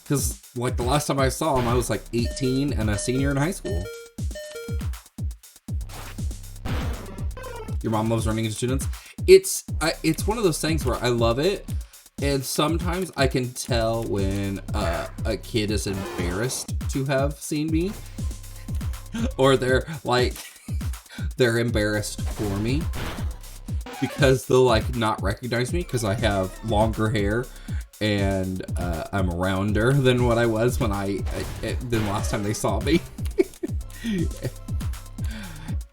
Because, like, the last time I saw him, I was, like, 18 and a senior in high school. Your mom loves running into students. It's one of those things where I love it, and sometimes I can tell when a kid is embarrassed to have seen me. Or they're embarrassed for me. because they'll like not recognize me because I have longer hair and I'm rounder than what I was when than last time they saw me.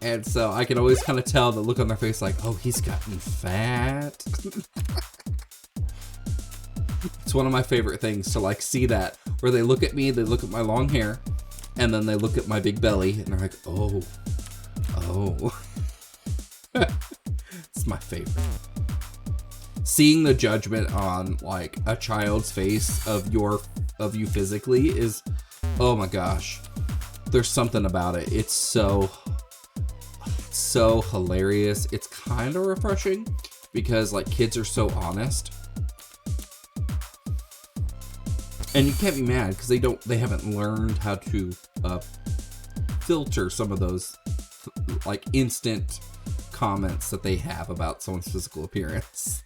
And so I can always kind of tell the look on their face like, oh, he's gotten fat. It's one of my favorite things to like see that, where they look at me, they look at my long hair, and then they look at my big belly, and they're like, oh. It's my favorite. Seeing the judgment on like a child's face of you physically is, oh my gosh. There's something about it. It's so hilarious. It's kind of refreshing because like kids are so honest. And you can't be mad because they haven't learned how to filter some of those like instant comments that they have about someone's physical appearance.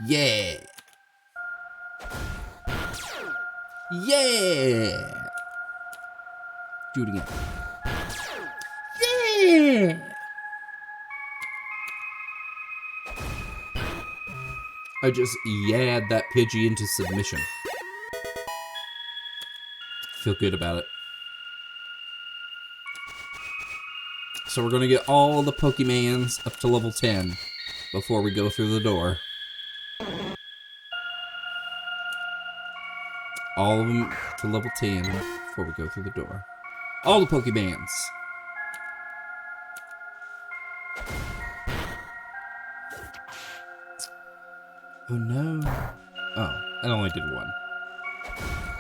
Yeah. Yeah. Do it again. Yeah. I just yahed that Pidgey into submission. Feel good about it. So we're gonna get all the Pokemons up to level 10 before we go through the door. All of them to level 10 before we go through the door. All the Pokemons. Oh no. Oh, I only did one.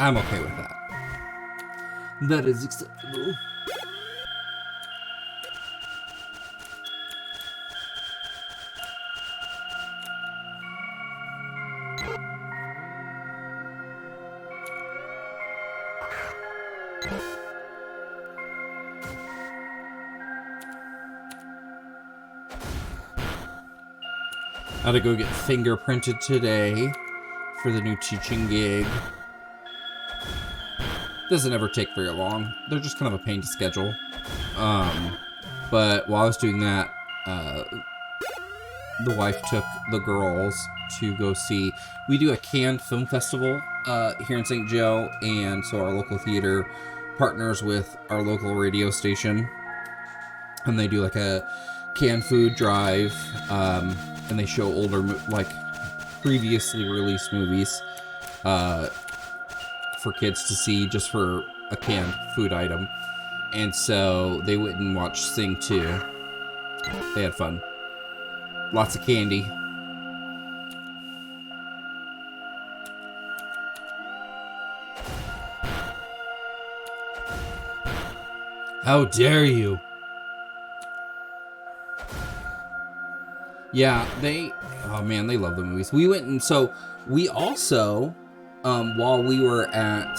I'm okay with that. That is acceptable. I had to go get fingerprinted today for the new teaching gig. Doesn't ever take very long. They're just kind of a pain to schedule. But while I was doing that, the wife took the girls to go see. We do a canned film festival here in St. Joe, and so our local theater partners with our local radio station, and they do like a canned food drive. And they show older, like, previously released movies for kids to see just for a canned food item. And so they went and watched Sing 2. They had fun. Lots of candy. How dare you? Yeah, oh man, they love the movies. We went and so we also, while we were at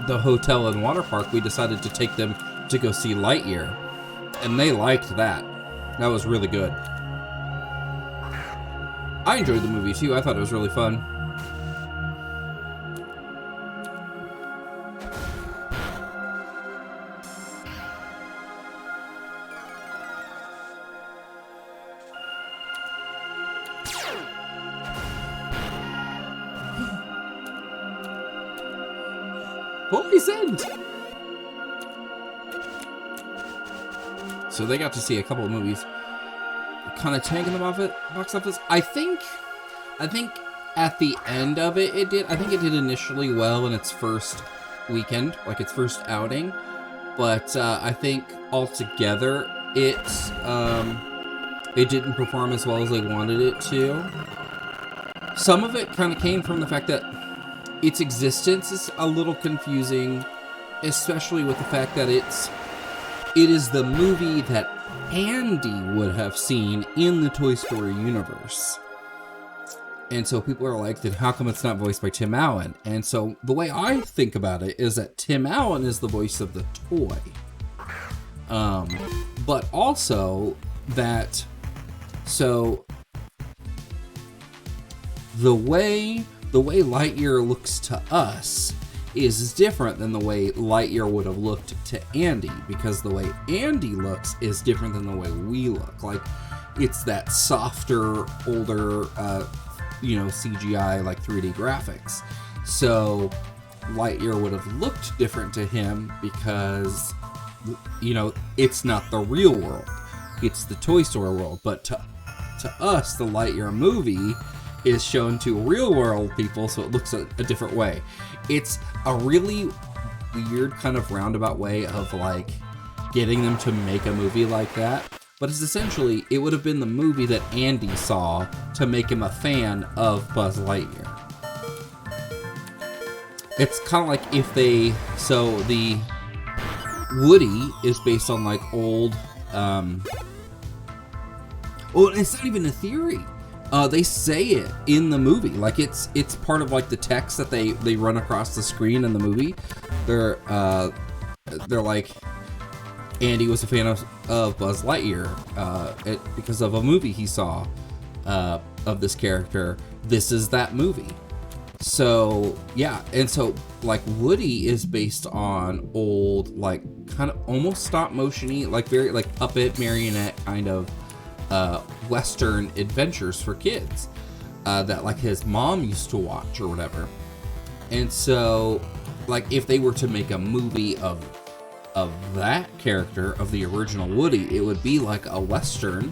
the hotel and water park, we decided to take them to go see Lightyear, and they liked that. That was really good. I enjoyed the movie too. I thought it was really fun. Poisoned! So they got to see a couple of movies. Kind of tanking them off at box office. I think at the end of it, it did. I think it did initially well in its first weekend, like its first outing. But I think altogether, it didn't perform as well as they wanted it to. Some of it kind of came from the fact that its existence is a little confusing, especially with the fact that it is the movie that Andy would have seen in the Toy Story universe. And so people are like, then how come it's not voiced by Tim Allen? And so the way I think about it is that Tim Allen is the voice of the toy. But also that, so the way Lightyear looks to us is different than the way Lightyear would have looked to Andy, because the way Andy looks is different than the way we look. Like, it's that softer, older, CGI, like 3D graphics. So Lightyear would have looked different to him because, it's not the real world. It's the Toy Story world. But to us, the Lightyear movie is shown to real world people, so it looks a different way. It's a really weird kind of roundabout way of like getting them to make a movie like that. But it's essentially, it would have been the movie that Andy saw to make him a fan of Buzz Lightyear. It's kind of like if the Woody is based on like old, it's not even a theory. They say it in the movie, like it's part of like the text that they run across the screen in the movie. They're like, Andy was a fan of Buzz Lightyear because of a movie he saw of this character. This is that movie. So yeah, and so like Woody is based on old, like kind of almost stop motion-y, like very like puppet marionette kind of Western adventures for kids that like his mom used to watch or whatever. And so like if they were to make a movie of that character, of the original Woody, it would be like a Western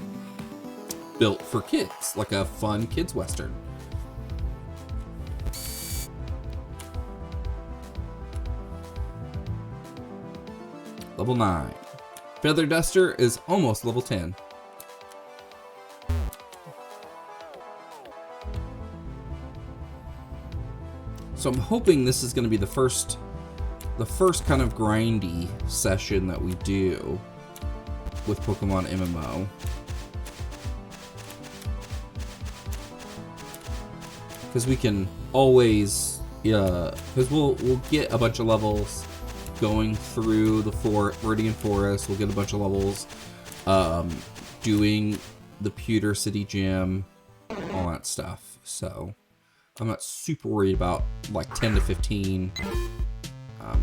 built for kids, like a fun kids Western. Level 9. Feather Duster is almost level 10. So I'm hoping this is going to be the first kind of grindy session that we do with Pokemon MMO. Because we can always, because we'll get a bunch of levels going through the Viridian Forest. We'll get a bunch of levels doing the Pewter City Gym, all that stuff. So I'm not super worried about like 10 to 15.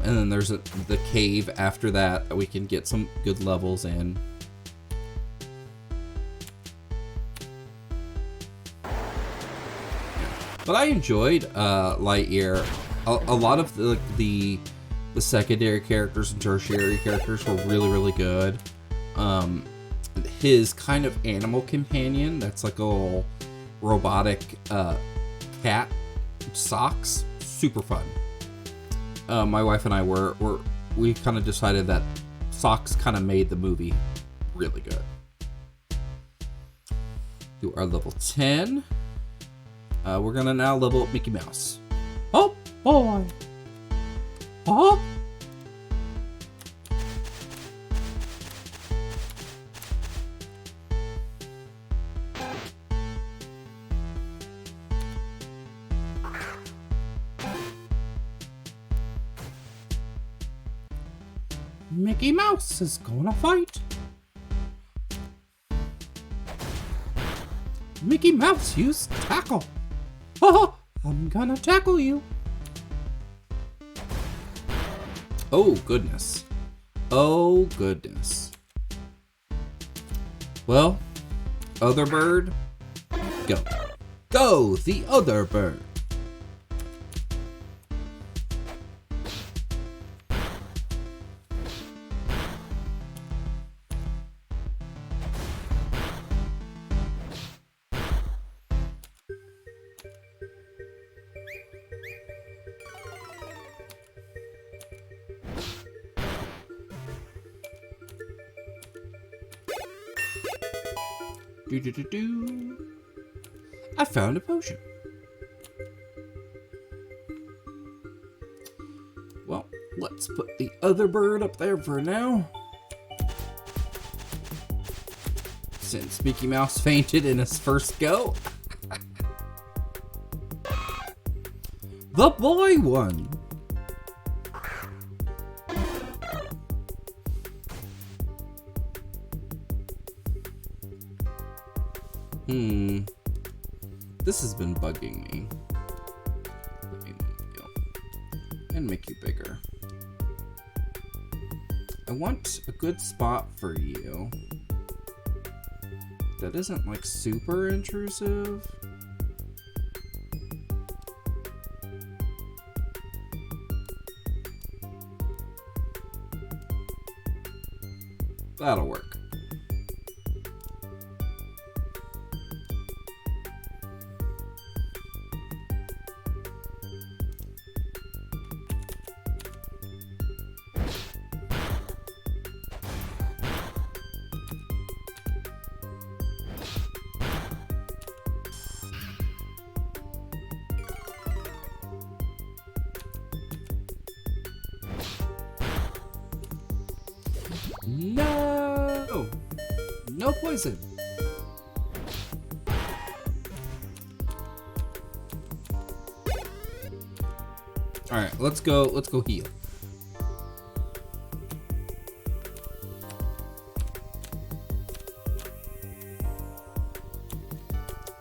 And then there's the cave after that we can get some good levels in. But I enjoyed Lightyear. A lot of the secondary characters and tertiary characters were really, really good. His kind of animal companion, that's like a little robotic cat, Socks, super fun. My wife and I we kind of decided that Socks kind of made the movie really good. Do our level 10. We're gonna now level up Mickey Mouse. Oh boy! Oh! Mickey Mouse is gonna fight. Mickey Mouse used tackle. Oh, I'm gonna tackle you. Oh, goodness. Oh, goodness. Well, other bird, go. Go, the other bird. I found a potion. Well, let's put the other bird up there for now. Since Mickey Mouse fainted in his first go. The boy won. This has been bugging me. Let me move you and make you bigger. I want a good spot for you that isn't like super intrusive. That'll work. No! No poison. All right, let's go heal.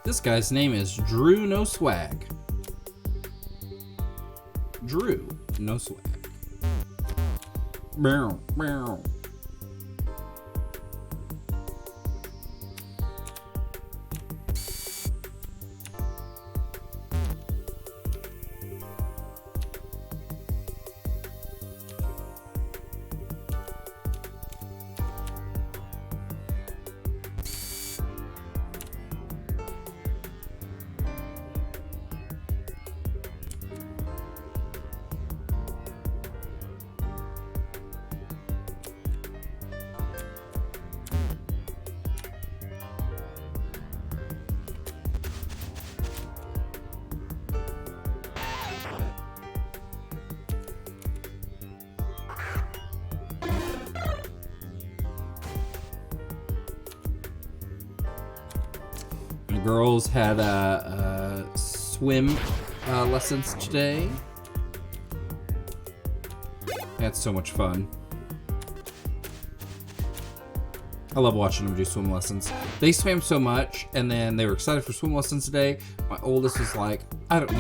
This guy's name is Drew No Swag. Drew No Swag. Meow, meow. The girls had swim lessons today. That's so much fun. I love watching them do swim lessons. They swam so much, and then they were excited for swim lessons today. My oldest was like, I don't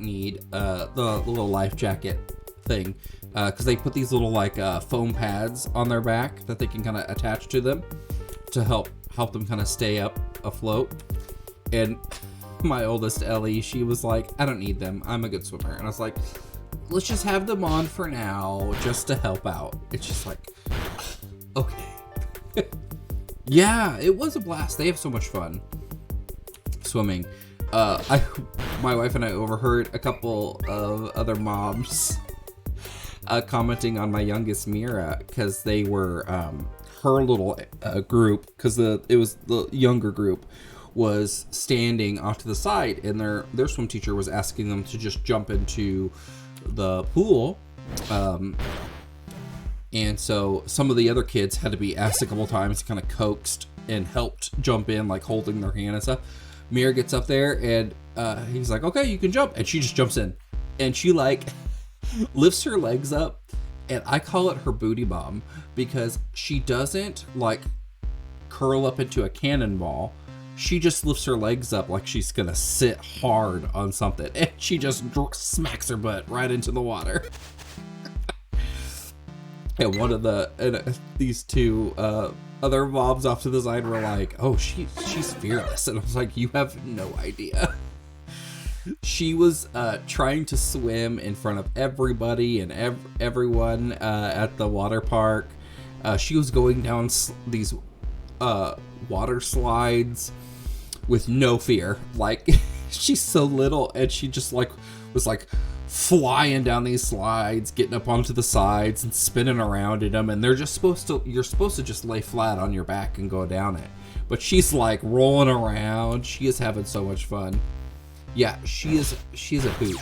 need the little life jacket thing, because they put these little like foam pads on their back that they can kind of attach to them to help them kind of stay up afloat. And my oldest Ellie, she was like, I don't need them, I'm a good swimmer. And I was like, let's just have them on for now just to help out. It's just like, okay. Yeah, it was a blast. They have so much fun swimming. My wife and I overheard a couple of other moms commenting on my youngest Mira, because they were her little group, because it was the younger group was standing off to the side, and their swim teacher was asking them to just jump into the pool, and so some of the other kids had to be asked a couple times, kind of coaxed and helped jump in, like holding their hand and stuff. Mira gets up there, and he's like, okay, you can jump, and she just jumps in, and she like lifts her legs up, and I call it her booty bomb, because she doesn't like curl up into a cannonball. She just lifts her legs up like she's gonna sit hard on something, and she just smacks her butt right into the water. And one of these two other mobs off to the side were like, oh, she's fearless. And I was like, you have no idea. She was trying to swim in front of everybody and everyone at the water park. She was going down these water slides with no fear. Like, she's so little, and she just like was like flying down these slides, getting up onto the sides and spinning around in them, and you're supposed to just lay flat on your back and go down it. But she's like rolling around. She is having so much fun. Yeah, she is a hoot.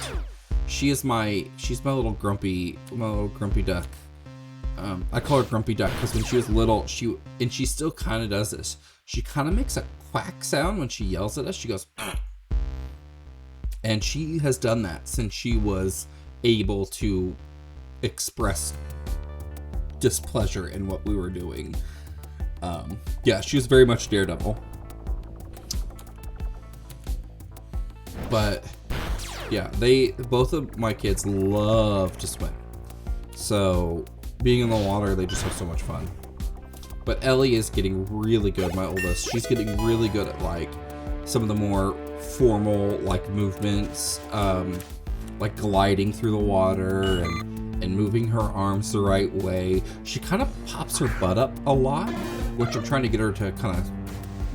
She's my little grumpy duck. I call her Grumpy Duck because when she was little, she still kind of does this. She kind of makes a quack sound when she yells at us. She goes, And she has done that since she was able to express displeasure in what we were doing. Yeah, she was very much Daredevil. But yeah, both of my kids love to swim. So being in the water, they just have so much fun. But Ellie is getting really good, my oldest. She's getting really good at like some of the more formal like movements, like gliding through the water and moving her arms the right way. She kind of pops her butt up a lot, which I'm trying to get her to kind of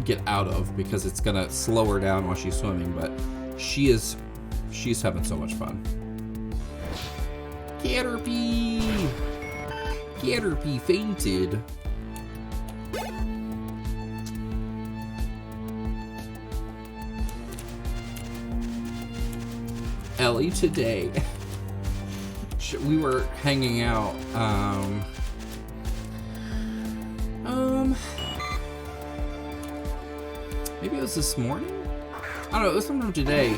get out of because it's gonna slow her down while she's swimming. But she's having so much fun. Caterpie! Caterpie fainted. Ellie today. We were hanging out. Maybe it was this morning? I don't know, it was sometime today.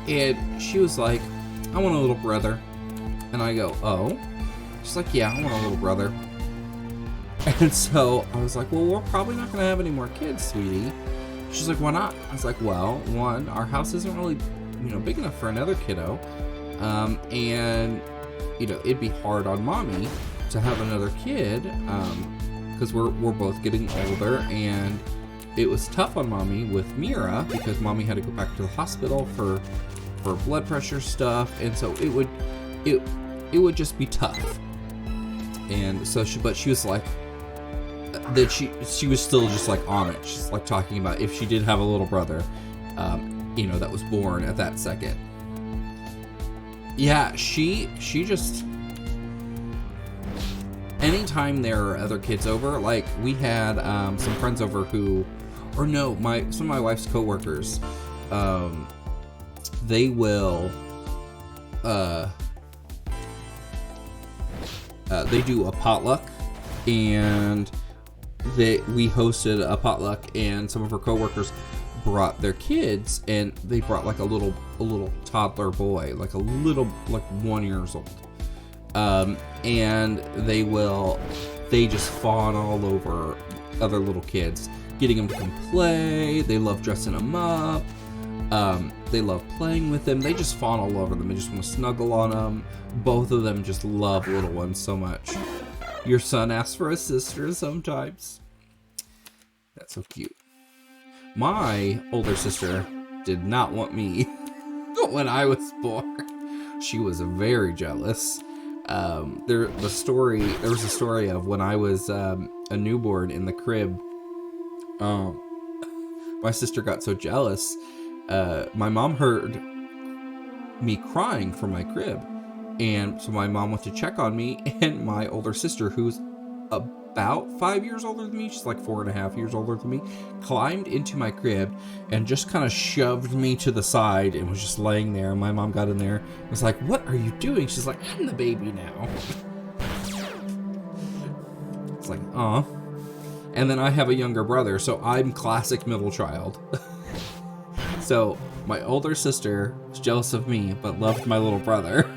And she was like, I want a little brother. And I go, oh? She's like, yeah, I want a little brother. And so I was like, well, we're probably not going to have any more kids, sweetie. She's like, why not? I was like, well, one, our house isn't really, big enough for another kiddo. And, it'd be hard on mommy to have another kid, because we're both getting older, and it was tough on mommy with Mira because mommy had to go back to the hospital for blood pressure stuff, and so it would just be tough. And so she was like, that she was still just like on it. She's like talking about if she did have a little brother, that was born at that second. Yeah, she just, anytime there are other kids over, like we had some friends over some of my wife's coworkers, they will, they do a potluck, and we hosted a potluck, and some of her coworkers brought their kids, and they brought like a little toddler boy, like 1 year old, and they just fawn all over other little kids, getting them to come play. They love dressing them up. They love playing with them. They just fawn all over them. They just want to snuggle on them. Both of them just love little ones so much. Your son asks for a sister sometimes. That's so cute. My older sister did not want me when I was born. She was very jealous. There was a story of when I was a newborn in the crib. My sister got so jealous. My mom heard me crying from my crib, and so my mom went to check on me, and my older sister, who's about 5 years older than me, she's like 4.5 years older than me, climbed into my crib and just kind of shoved me to the side and was just laying there. My mom got in there and was like, what are you doing? She's like, I'm the baby now. It's like, aw. And then I have a younger brother, so I'm classic middle child. So my older sister was jealous of me, but loved my little brother.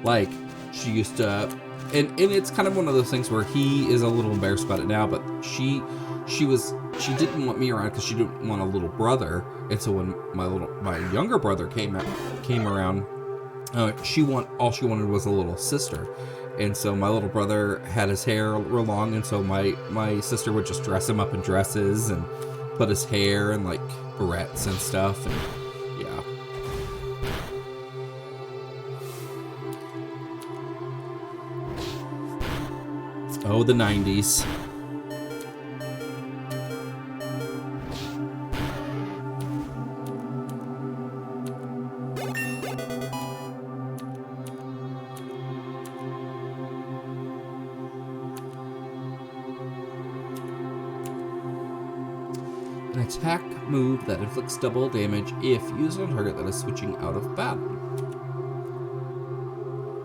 Like, she used to, and it's kind of one of those things where he is a little embarrassed about it now, but she didn't want me around because she didn't want a little brother. And so when my younger brother came around, all she wanted was a little sister. And so my little brother had his hair real long, and so my sister would just dress him up in dresses and put his hair in like barrettes and stuff, and yeah. Oh, the 90s. An attack move that inflicts double damage if used on a target that is switching out of battle.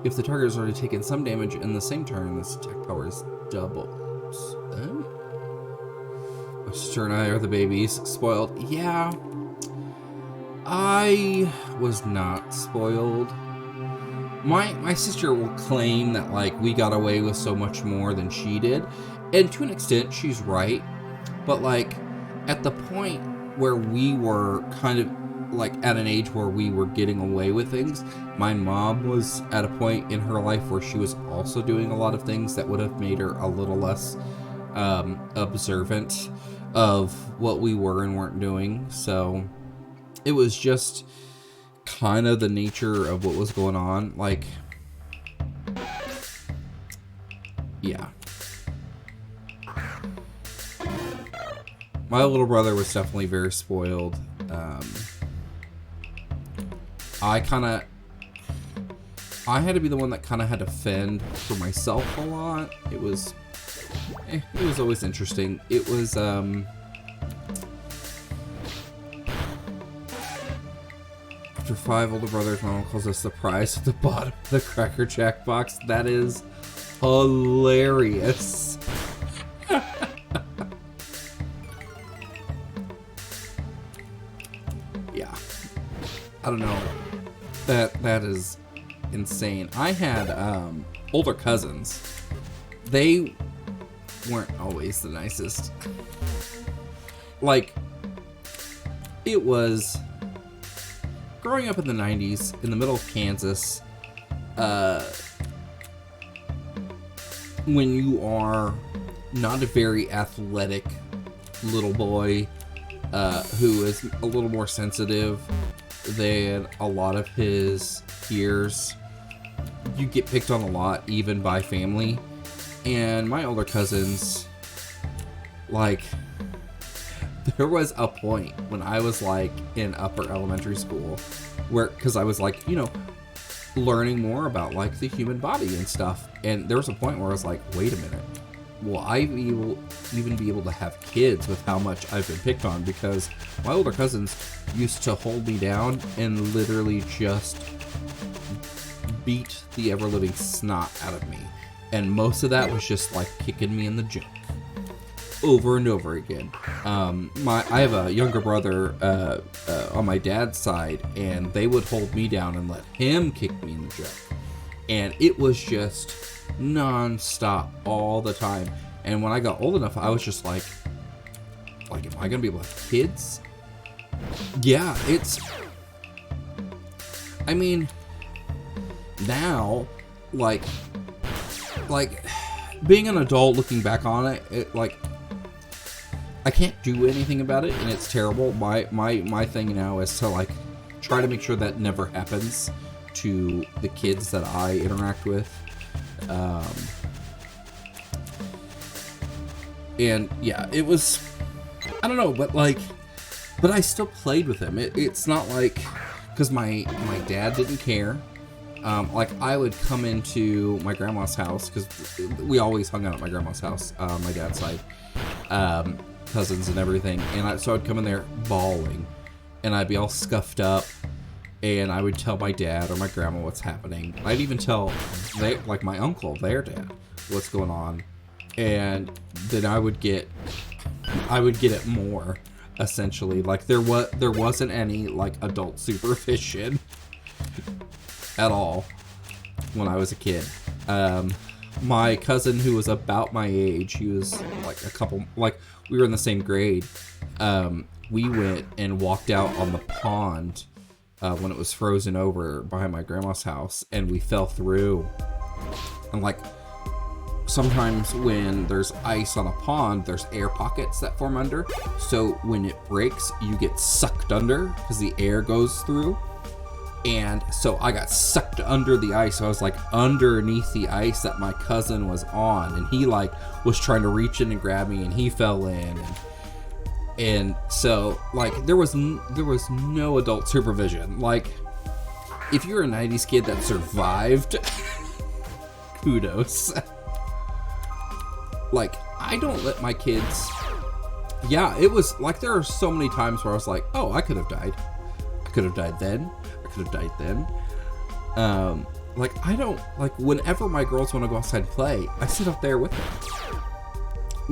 If the target has already taken some damage in the same turn, this attack power is doubled. My sister and I are the babies. Spoiled. Yeah. I was not spoiled. My sister will claim that, like, we got away with so much more than she did. And to an extent, she's right. But, like, at the point where we were kind of, like, at an age where we were getting away with things, my mom was at a point in her life where she was also doing a lot of things that would have made her a little less observant of what we were and weren't doing. So it was just kind of the nature of what was going on. Like, yeah. My little brother was definitely very spoiled. I had to be the one that kind of had to fend for myself a lot. It was always interesting. It was, after 5 older brothers, my mom calls us the prize at the bottom of the Cracker Jack box. That is hilarious. Yeah. I don't know. That is insane. I had older cousins. They weren't always the nicest. Like, it was growing up in the 90s in the middle of Kansas. When you are not a very athletic little boy who is a little more sensitive than a lot of his peers, you get picked on a lot, even by family. And my older cousins, like, there was a point when I was, like, in upper elementary school where, because I was, like, you know, learning more about, like, the human body and stuff. And there was a point where I was like, wait a minute, will I even be able to have kids with how much I've been picked on? Because my older cousins used to hold me down and literally just beat the ever-living snot out of me. And most of that was just, like, kicking me in the junk over and over again. I have a younger brother on my dad's side, and they would hold me down and let him kick me in the junk. And it was just non-stop all the time. And when I got old enough, I was just like, am I gonna be able to have kids? Yeah, I mean, now, like being an adult, looking back on it, like, I can't do anything about it, and it's terrible. My thing now is to, like, try to make sure that never happens to the kids that I interact with. And yeah, it was, I don't know, but I still played with him. It's not like, because my dad didn't care. Like, I would come into my grandma's house, because we always hung out at my grandma's house, my dad's side, cousins and everything, and so I'd come in there bawling, and I'd be all scuffed up, and I would tell my dad or my grandma what's happening. I'd even tell, my uncle, their dad, what's going on, and then I would get it more, essentially. Like, there wasn't any, like, adult supervision at all when I was a kid. My cousin, who was about my age, he was we were in the same grade. We went and walked out on the pond when it was frozen over behind my grandma's house, and we fell through. And, like, sometimes when there's ice on a pond, there's air pockets that form under. So when it breaks, you get sucked under because the air goes through. And so I got sucked under the ice. So I was, like, underneath the ice that my cousin was on, and he, like, was trying to reach in and grab me, and he fell in, and so, like, there was no adult supervision. Like, if you're a 90s kid that survived, kudos. Like, I don't let my kids. Yeah, it was like, there are so many times where I was like, oh, I could have died. I could have died then. Could have died then. Like, I don't, like, whenever my girls want to go outside and play, I sit up there with them.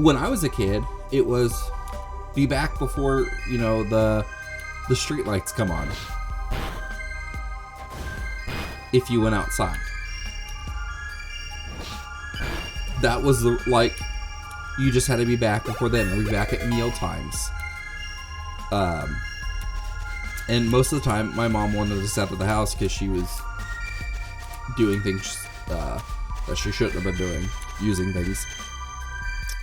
When I was a kid, it was be back before, you know, the the street lights come on if you went outside. That was like, you just had to be back before then, or be back at meal times. And most of the time, my mom wanted us out of the house because she was doing things that she shouldn't have been doing, using things,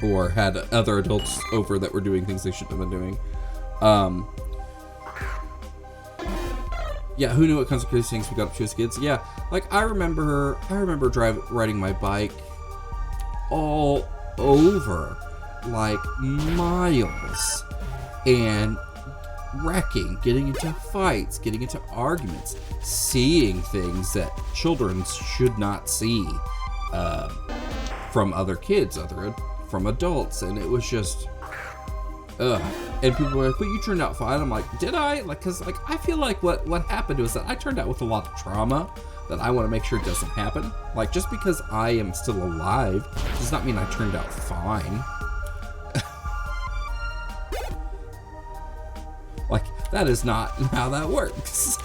or had other adults over that were doing things they shouldn't have been doing. Yeah, who knew what kinds of crazy things we got up to as kids? Yeah, like I remember riding my bike all over, like miles, and wrecking, getting into fights, getting into arguments, seeing things that children should not see from other kids, from adults, and it was just, ugh. And people were like, "But you turned out fine." I'm like, "Did I?" Like, cause like I feel like what happened was that I turned out with a lot of trauma that I want to make sure it doesn't happen. Like, just because I am still alive does not mean I turned out fine. Like, that is not how that works.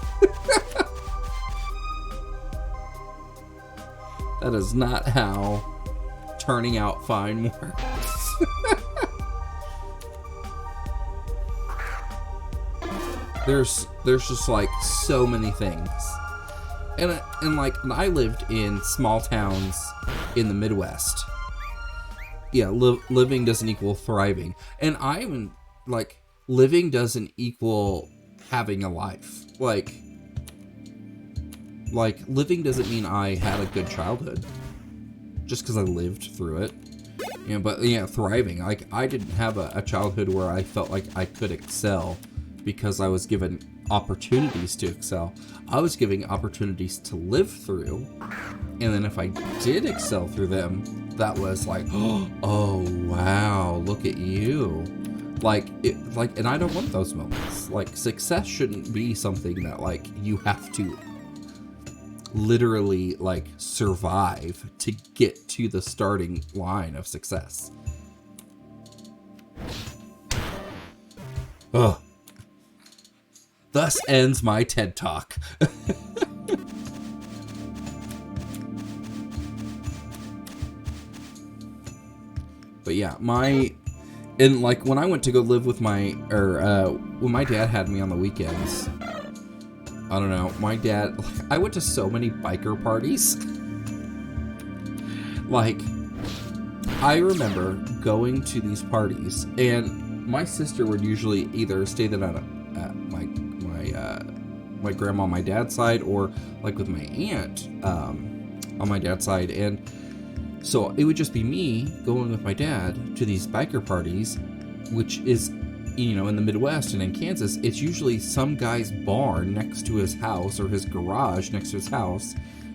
That is not how turning out fine works. There's just like so many things. And I lived in small towns in the Midwest. Yeah, living doesn't equal thriving. And I even, like, living doesn't equal having a life. Like, living doesn't mean I had a good childhood just because I lived through it. You know, but yeah, thriving. Like, I didn't have a childhood where I felt like I could excel because I was given opportunities to excel. I was given opportunities to live through, and then if I did excel through them, that was like, oh wow, look at you. And I don't want those moments. Like, success shouldn't be something that, like, you have to literally, like, survive to get to the starting line of success. Ugh. Thus ends my TED Talk. But yeah, and like when I went to go live with when my dad had me on the weekends, I don't know, I went to so many biker parties. Like, I remember going to these parties, and my sister would usually either stay there at my grandma on my dad's side, or like with my aunt on my dad's side. And so it would just be me going with my dad to these biker parties, which is, you know, in the Midwest and in Kansas, it's usually some guy's barn next to his house, or his garage next to his house,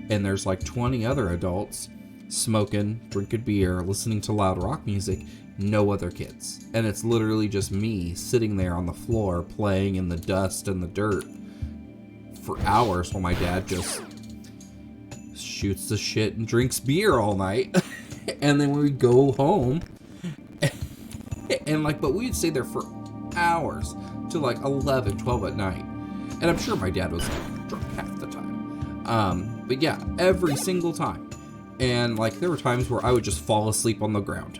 and there's like 20 other adults smoking, drinking beer, listening to loud rock music, no other kids. And it's literally just me sitting there on the floor playing in the dust and the dirt for hours while my dad just shoots the shit and drinks beer all night. And then we go home and like, but we'd stay there for hours till like 11, 12 at night. And I'm sure my dad was like drunk half the time. But yeah, every single time. And like, there were times where I would just fall asleep on the ground.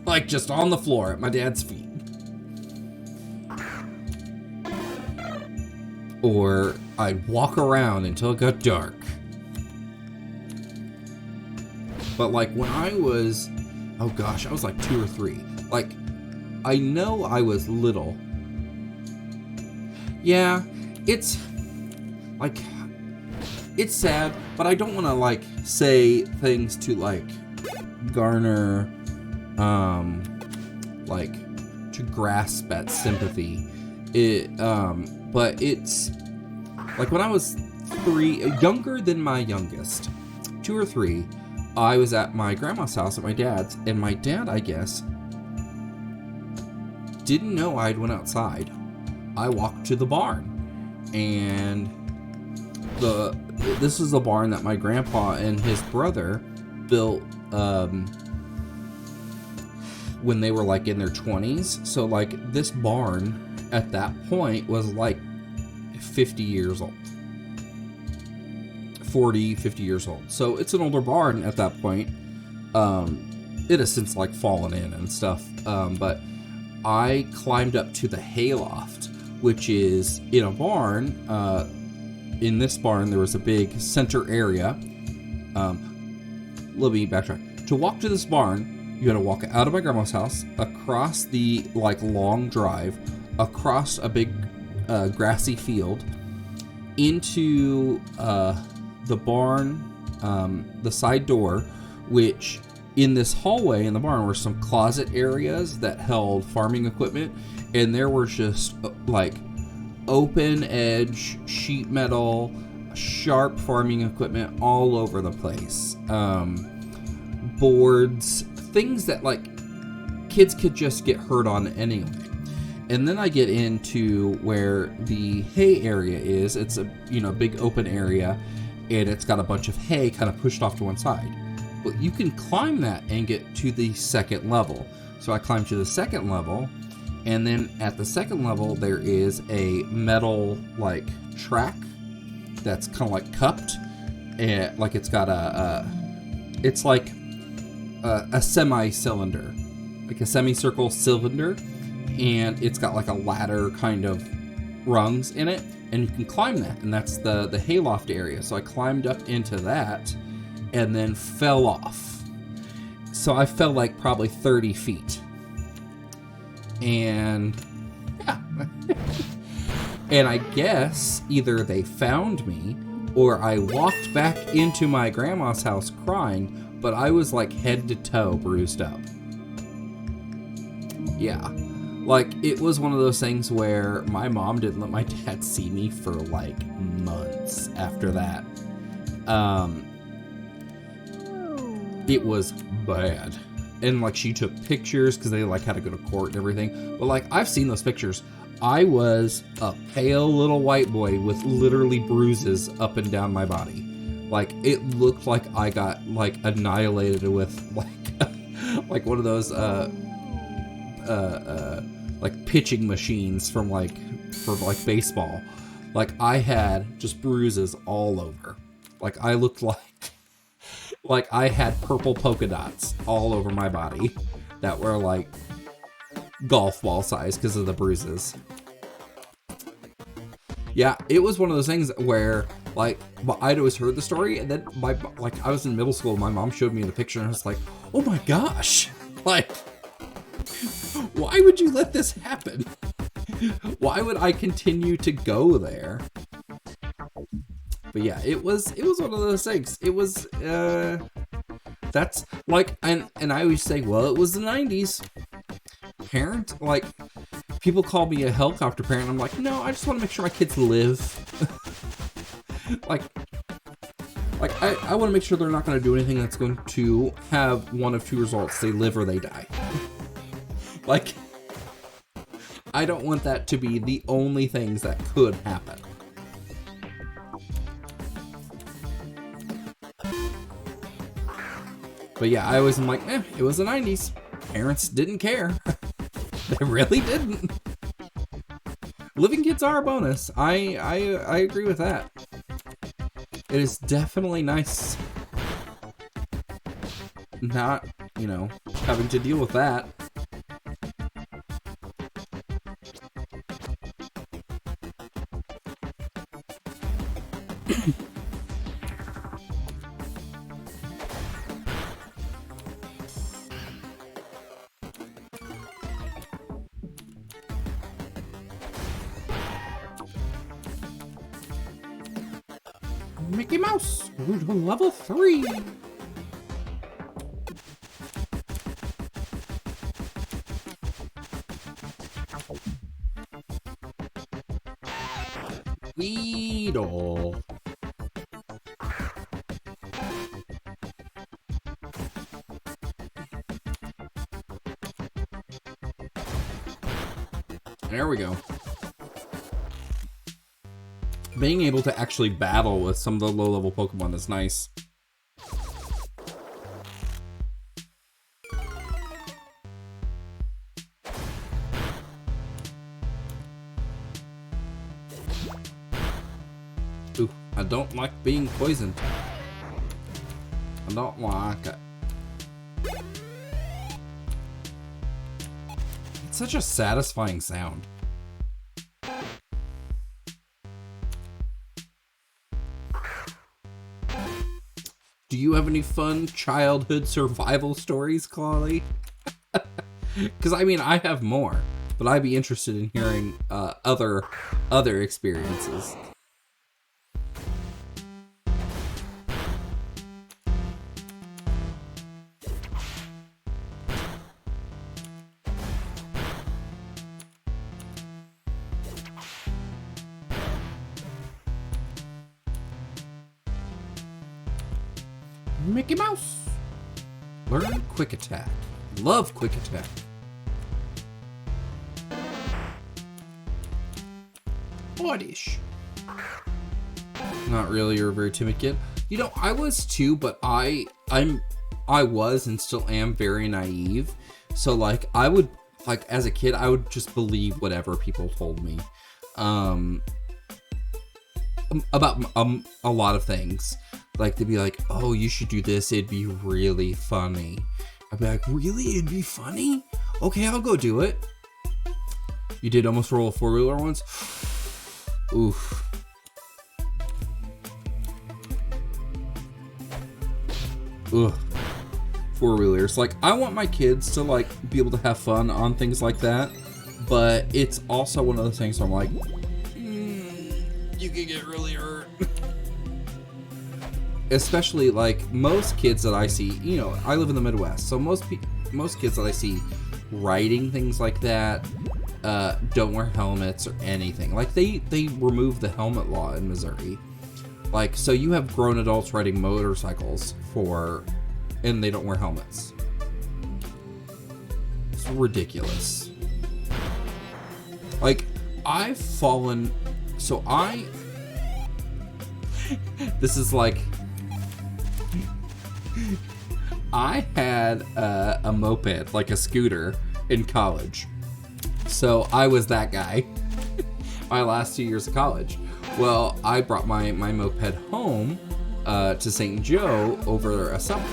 Like, just on the floor at my dad's feet. Or I'd walk around until it got dark. But like, when I was, oh gosh, I was like 2 or 3. Like, I know I was little. Yeah, it's like, it's sad, but I don't want to like say things to like garner, like to grasp at sympathy. But it's like when I was 3, younger than my youngest, 2 or 3, I was at my grandma's house at my dad's, and my dad, I guess, didn't know I'd went outside. I walked to the barn, and this is a barn that my grandpa and his brother built when they were like in their 20s. So like, this barn at that point was like 50 years old. 40, 50 years old. So it's an older barn at that point. It has since like fallen in and stuff. But I climbed up to the hayloft, which is in a barn. In this barn, there was a big center area. Let me backtrack. To walk to this barn, you got to walk out of my grandma's house, across the like long drive, across a big grassy field, into the barn, the side door, which in this hallway in the barn were some closet areas that held farming equipment, and there were just like open edge sheet metal, sharp farming equipment all over the place. Boards, things that like kids could just get hurt on anyway. And then I get into where the hay area is. It's a big open area, and it's got a bunch of hay kind of pushed off to one side. But you can climb that and get to the second level. So I climbed to the second level, and then at the second level there is a metal like track that's kind of like cupped, and like it's got it's like a semi-cylinder, like a semicircle cylinder, and it's got like a ladder kind of rungs in it, and you can climb that, and that's the hayloft area. So I climbed up into that and then fell off. So I fell like probably 30 feet. And yeah. And I guess either they found me or I walked back into my grandma's house crying, but I was like head to toe bruised up. Yeah. Like, it was one of those things where my mom didn't let my dad see me for like months after that. It was bad. And like, she took pictures because they like had to go to court and everything. But like, I've seen those pictures. I was a pale little white boy with literally bruises up and down my body. Like, it looked like I got like annihilated with like like one of those like pitching machines for baseball. Like, I had just bruises all over. Like, I looked like I had purple polka dots all over my body that were like golf ball size because of the bruises. Yeah, it was one of those things where like I'd always heard the story, and then I was in middle school, my mom showed me the picture, and I was like, oh my gosh, like, why would you let this happen? Why would I continue to go there? But yeah, it was one of those things. It was that's like, and I always say, well, it was the 90s. Parent, like, people call me a helicopter parent. I'm like, no, I just want to make sure my kids live. like I want to make sure they're not going to do anything that's going to have one of two results: they live or they die. Like, I don't want that to be the only things that could happen. But yeah, I always am like, it was the 90s. Parents didn't care. They really didn't. Living kids are a bonus. I agree with that. It is definitely nice not, having to deal with that. Mickey Mouse, level 3. Weedle. There we go. Being able to actually battle with some of the low-level Pokemon is nice. Ooh, I don't like being poisoned. I don't like it. It's such a satisfying sound. Do you have any fun childhood survival stories, Claudia? Because I mean, I have more, but I'd be interested in hearing other experiences. Mickey Mouse. Learn Quick Attack. Love Quick Attack. Oddish. Not really, you're a very timid kid. You know, I was too, but I was and still am very naive. So like I would, like as a kid, I would just believe whatever people told me. About a lot of things. Like they'd be like, oh, you should do this, it'd be really funny. I'd be like, really? It'd be funny? Okay, I'll go do it. You did almost roll a four-wheeler once? Oof. Ugh. Four-wheelers. Like, I want my kids to, like, be able to have fun on things like that. But it's also one of those things where I'm like, you can get really hurt. Especially, like, most kids that I see, you know, I live in the Midwest, so most kids that I see riding things like that don't wear helmets or anything. Like, they removed the helmet law in Missouri. Like, so you have grown adults riding motorcycles and they don't wear helmets. It's ridiculous. Like, I've fallen, so this is like, I had a moped, like a scooter, in college. So I was that guy my last 2 years of college. Well, I brought my moped home to St. Joe over a summer.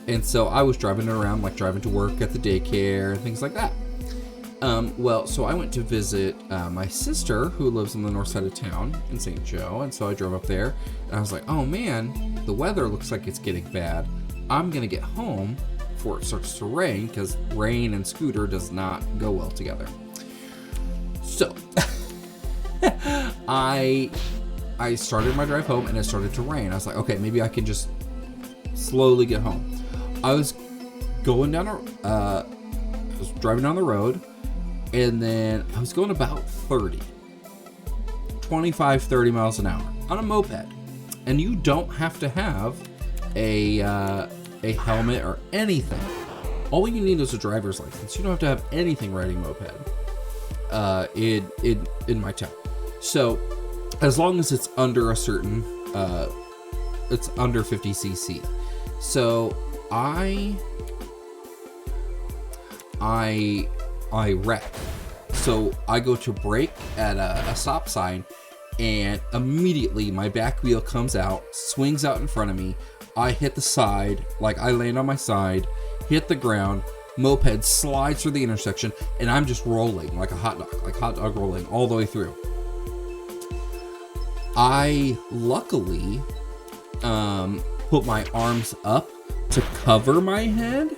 And so I was driving it around, like driving to work at the daycare and things like that. Well, so I went to visit my sister who lives on the north side of town in St. Joe. And so I drove up there and I was like, oh man, the weather looks like it's getting bad. I'm going to get home before it starts to rain because rain and scooter does not go well together. So I started my drive home and it started to rain. I was like, okay, maybe I can just slowly get home. I was going down I was driving down the road and then I was going about 25, 30 miles an hour on a moped. And you don't have to have a helmet or anything. All you need is a driver's license. You don't have to have anything riding moped in my town. So as long as it's under a certain it's under 50 cc. So I wreck. So I go to brake at a stop sign and immediately my back wheel comes out, swings out in front of me. I hit the side, like I land on my side, hit the ground, moped slides through the intersection, and I'm just rolling like a hot dog rolling all the way through. I luckily put my arms up to cover my head,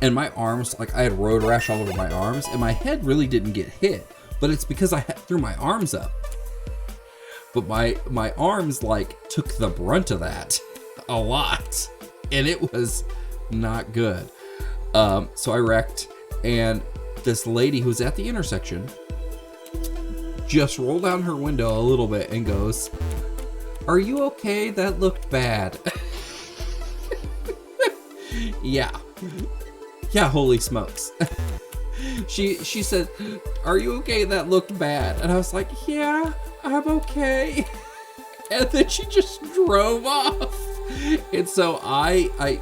and my arms, like I had road rash all over my arms, and my head really didn't get hit, but it's because I threw my arms up. But my arms like took the brunt of that a lot, and it was not good. So I wrecked, and this lady who's at the intersection just rolled down her window a little bit and goes, "Are you okay? That looked bad." Yeah, holy smokes. She said, "Are you okay? That looked bad." And I was like, "Yeah, I'm okay." And then she just drove off. And so I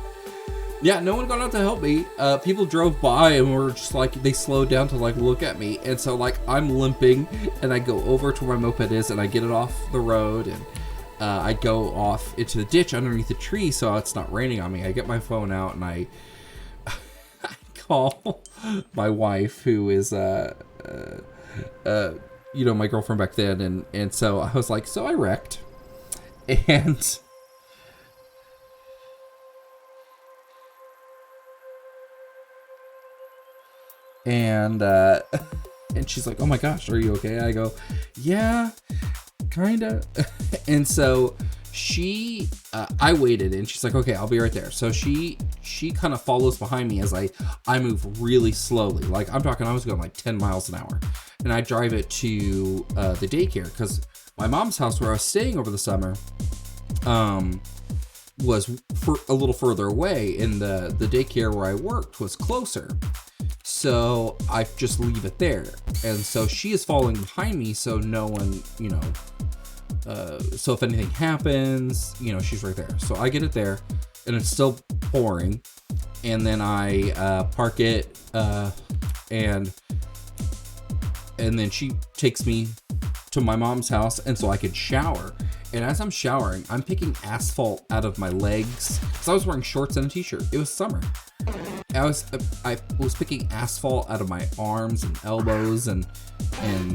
Yeah, no one got out to help me. People drove by and were just like, they slowed down to like look at me. And so like I'm limping and I go over to where my moped is and I get it off the road and I go off into the ditch underneath the tree so it's not raining on me. I get my phone out and I call my wife, who is my girlfriend back then, and so I was like, so I wrecked. And she's like, oh my gosh, are you okay? I go, yeah, kinda. And so I waited and she's like, okay, I'll be right there. So she kind of follows behind me as I move really slowly. Like I was going like 10 miles an hour, and I drive it to the daycare, because my mom's house where I was staying over the summer was a little further away, and the daycare where I worked was closer. So I just leave it there. And so she is following behind me, so no one, so if anything happens, she's right there. So I get it there, and it's still pouring. And then I park it, and then she takes me to my mom's house, and so I could shower. And as I'm showering, I'm picking asphalt out of my legs, because I was wearing shorts and a t-shirt. It was summer. I was picking asphalt out of my arms and elbows and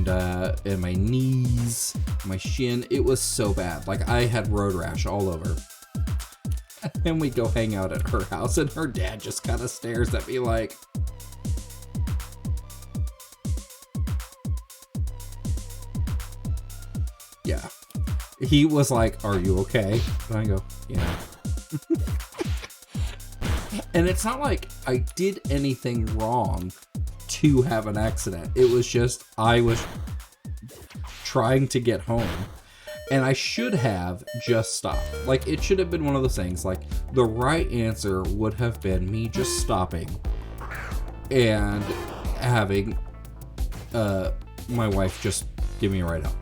my knees, my shin. It was so bad. Like I had road rash all over. And we go hang out at her house, and her dad just kind of stares at me like, yeah. He was like, are you okay? And I go, yeah. And it's not like I did anything wrong to have an accident. It was just I was trying to get home, and I should have just stopped. Like it should have been one of those things. Like the right answer would have been me just stopping and having my wife just give me a ride home.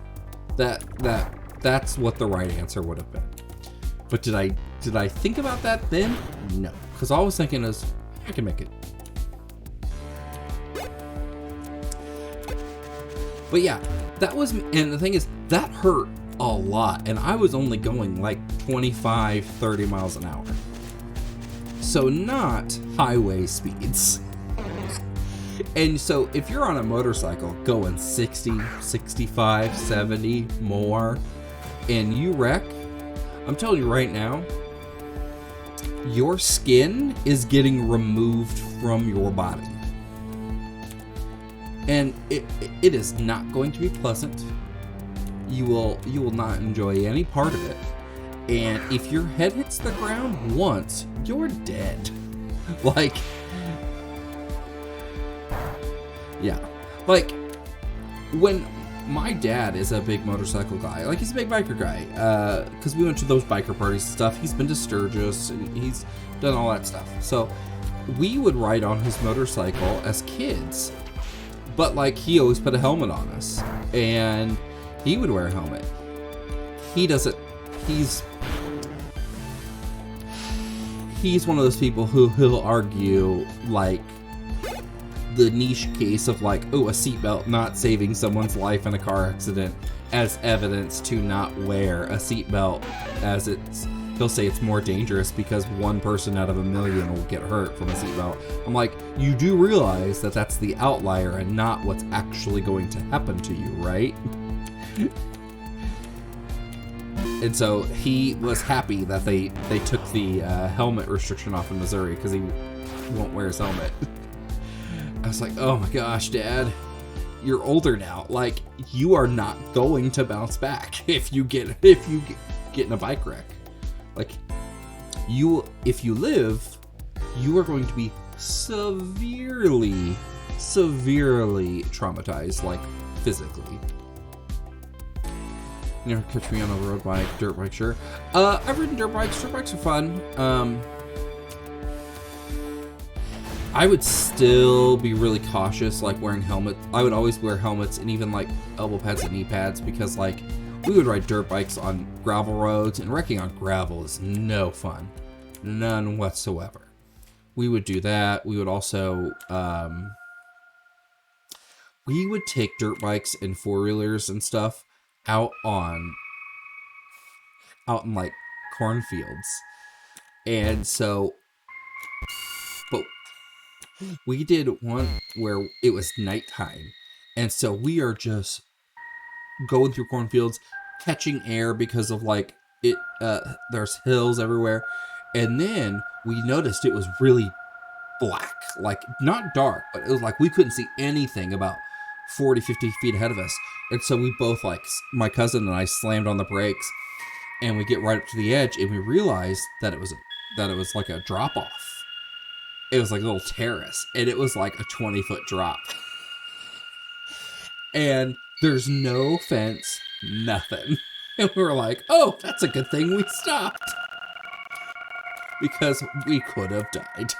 That's what the right answer would have been. But did I think about that then? No. Because all I was thinking is, I can make it. But yeah, that was, and the thing is, that hurt a lot. And I was only going like 25, 30 miles an hour. So not highway speeds. And so if you're on a motorcycle going 60, 65, 70, more, and you wreck, I'm telling you right now, your skin is getting removed from your body. And it is not going to be pleasant. You will not enjoy any part of it. And if your head hits the ground once, you're dead. Like, yeah. Like, when my dad is a big motorcycle guy, like he's a big biker guy, because we went to those biker parties and stuff. He's been to Sturgis and he's done all that stuff. So we would ride on his motorcycle as kids, but like he always put a helmet on us, and he would wear a helmet. He doesn't. He's one of those people who he'll argue like the niche case of like, oh, a seatbelt not saving someone's life in a car accident as evidence to not wear a seatbelt, as he'll say it's more dangerous because one person out of a million will get hurt from a seatbelt. I'm like, you do realize that that's the outlier and not what's actually going to happen to you, right? And so he was happy that they took the helmet restriction off in Missouri because he won't wear his helmet. I was like, oh my gosh, Dad, you're older now. Like, you are not going to bounce back if you get in a bike wreck. Like, if you live, you are going to be severely traumatized, like physically. You never catch me on a road bike, dirt bike, sure. I've ridden dirt bikes. Dirt bikes are fun. I would still be really cautious, like wearing helmets. I would always wear helmets and even like elbow pads and knee pads, because like we would ride dirt bikes on gravel roads, and wrecking on gravel is no fun. None whatsoever. we would do that. We would also we would take dirt bikes and four-wheelers and stuff out in like cornfields. And so, but we did one where it was nighttime. And so we are just going through cornfields, catching air because of like it, there's hills everywhere. And then we noticed it was really black, like not dark, but it was like we couldn't see anything about 40, 50 feet ahead of us. And so we both, like, my cousin and I slammed on the brakes, and we get right up to the edge, and we realized that it was like a drop off. It was like a little terrace, and it was like a 20-foot drop. And there's no fence, nothing. And we were like, oh, that's a good thing we stopped. Because we could have died.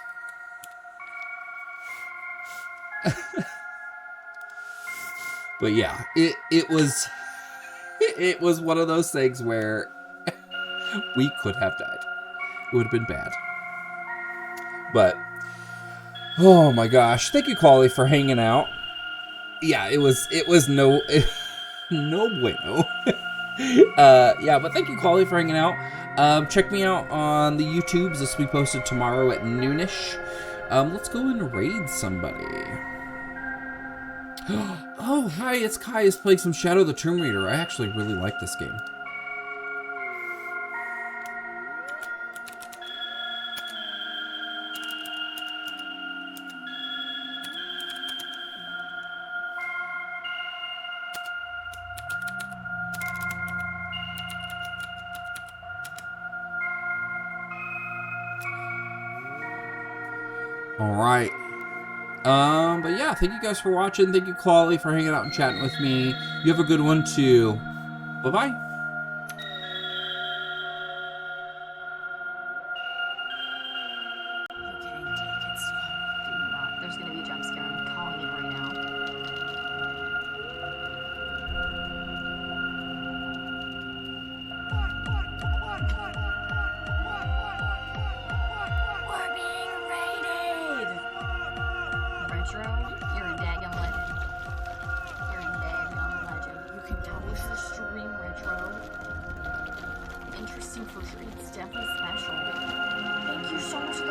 But yeah, it was one of those things where we could have died. It would have been bad. But oh my gosh, thank you, Quali, for hanging out. Yeah, it was no bueno. Yeah, but thank you, Quali, for hanging out. Check me out on the YouTubes. This will be posted tomorrow at noonish. Let's go and raid somebody. Oh, hi, it's Kai is playing some Shadow the Tomb Raider. I actually really like this game. Alright. But yeah, thank you guys for watching. Thank you, Quali, for hanging out and chatting with me. You have a good one, too. Bye-bye. You're a daggum legend. You're a daggum legend. You can publish the stream, Retro. Interesting for sure. It's definitely special. Thank you so much.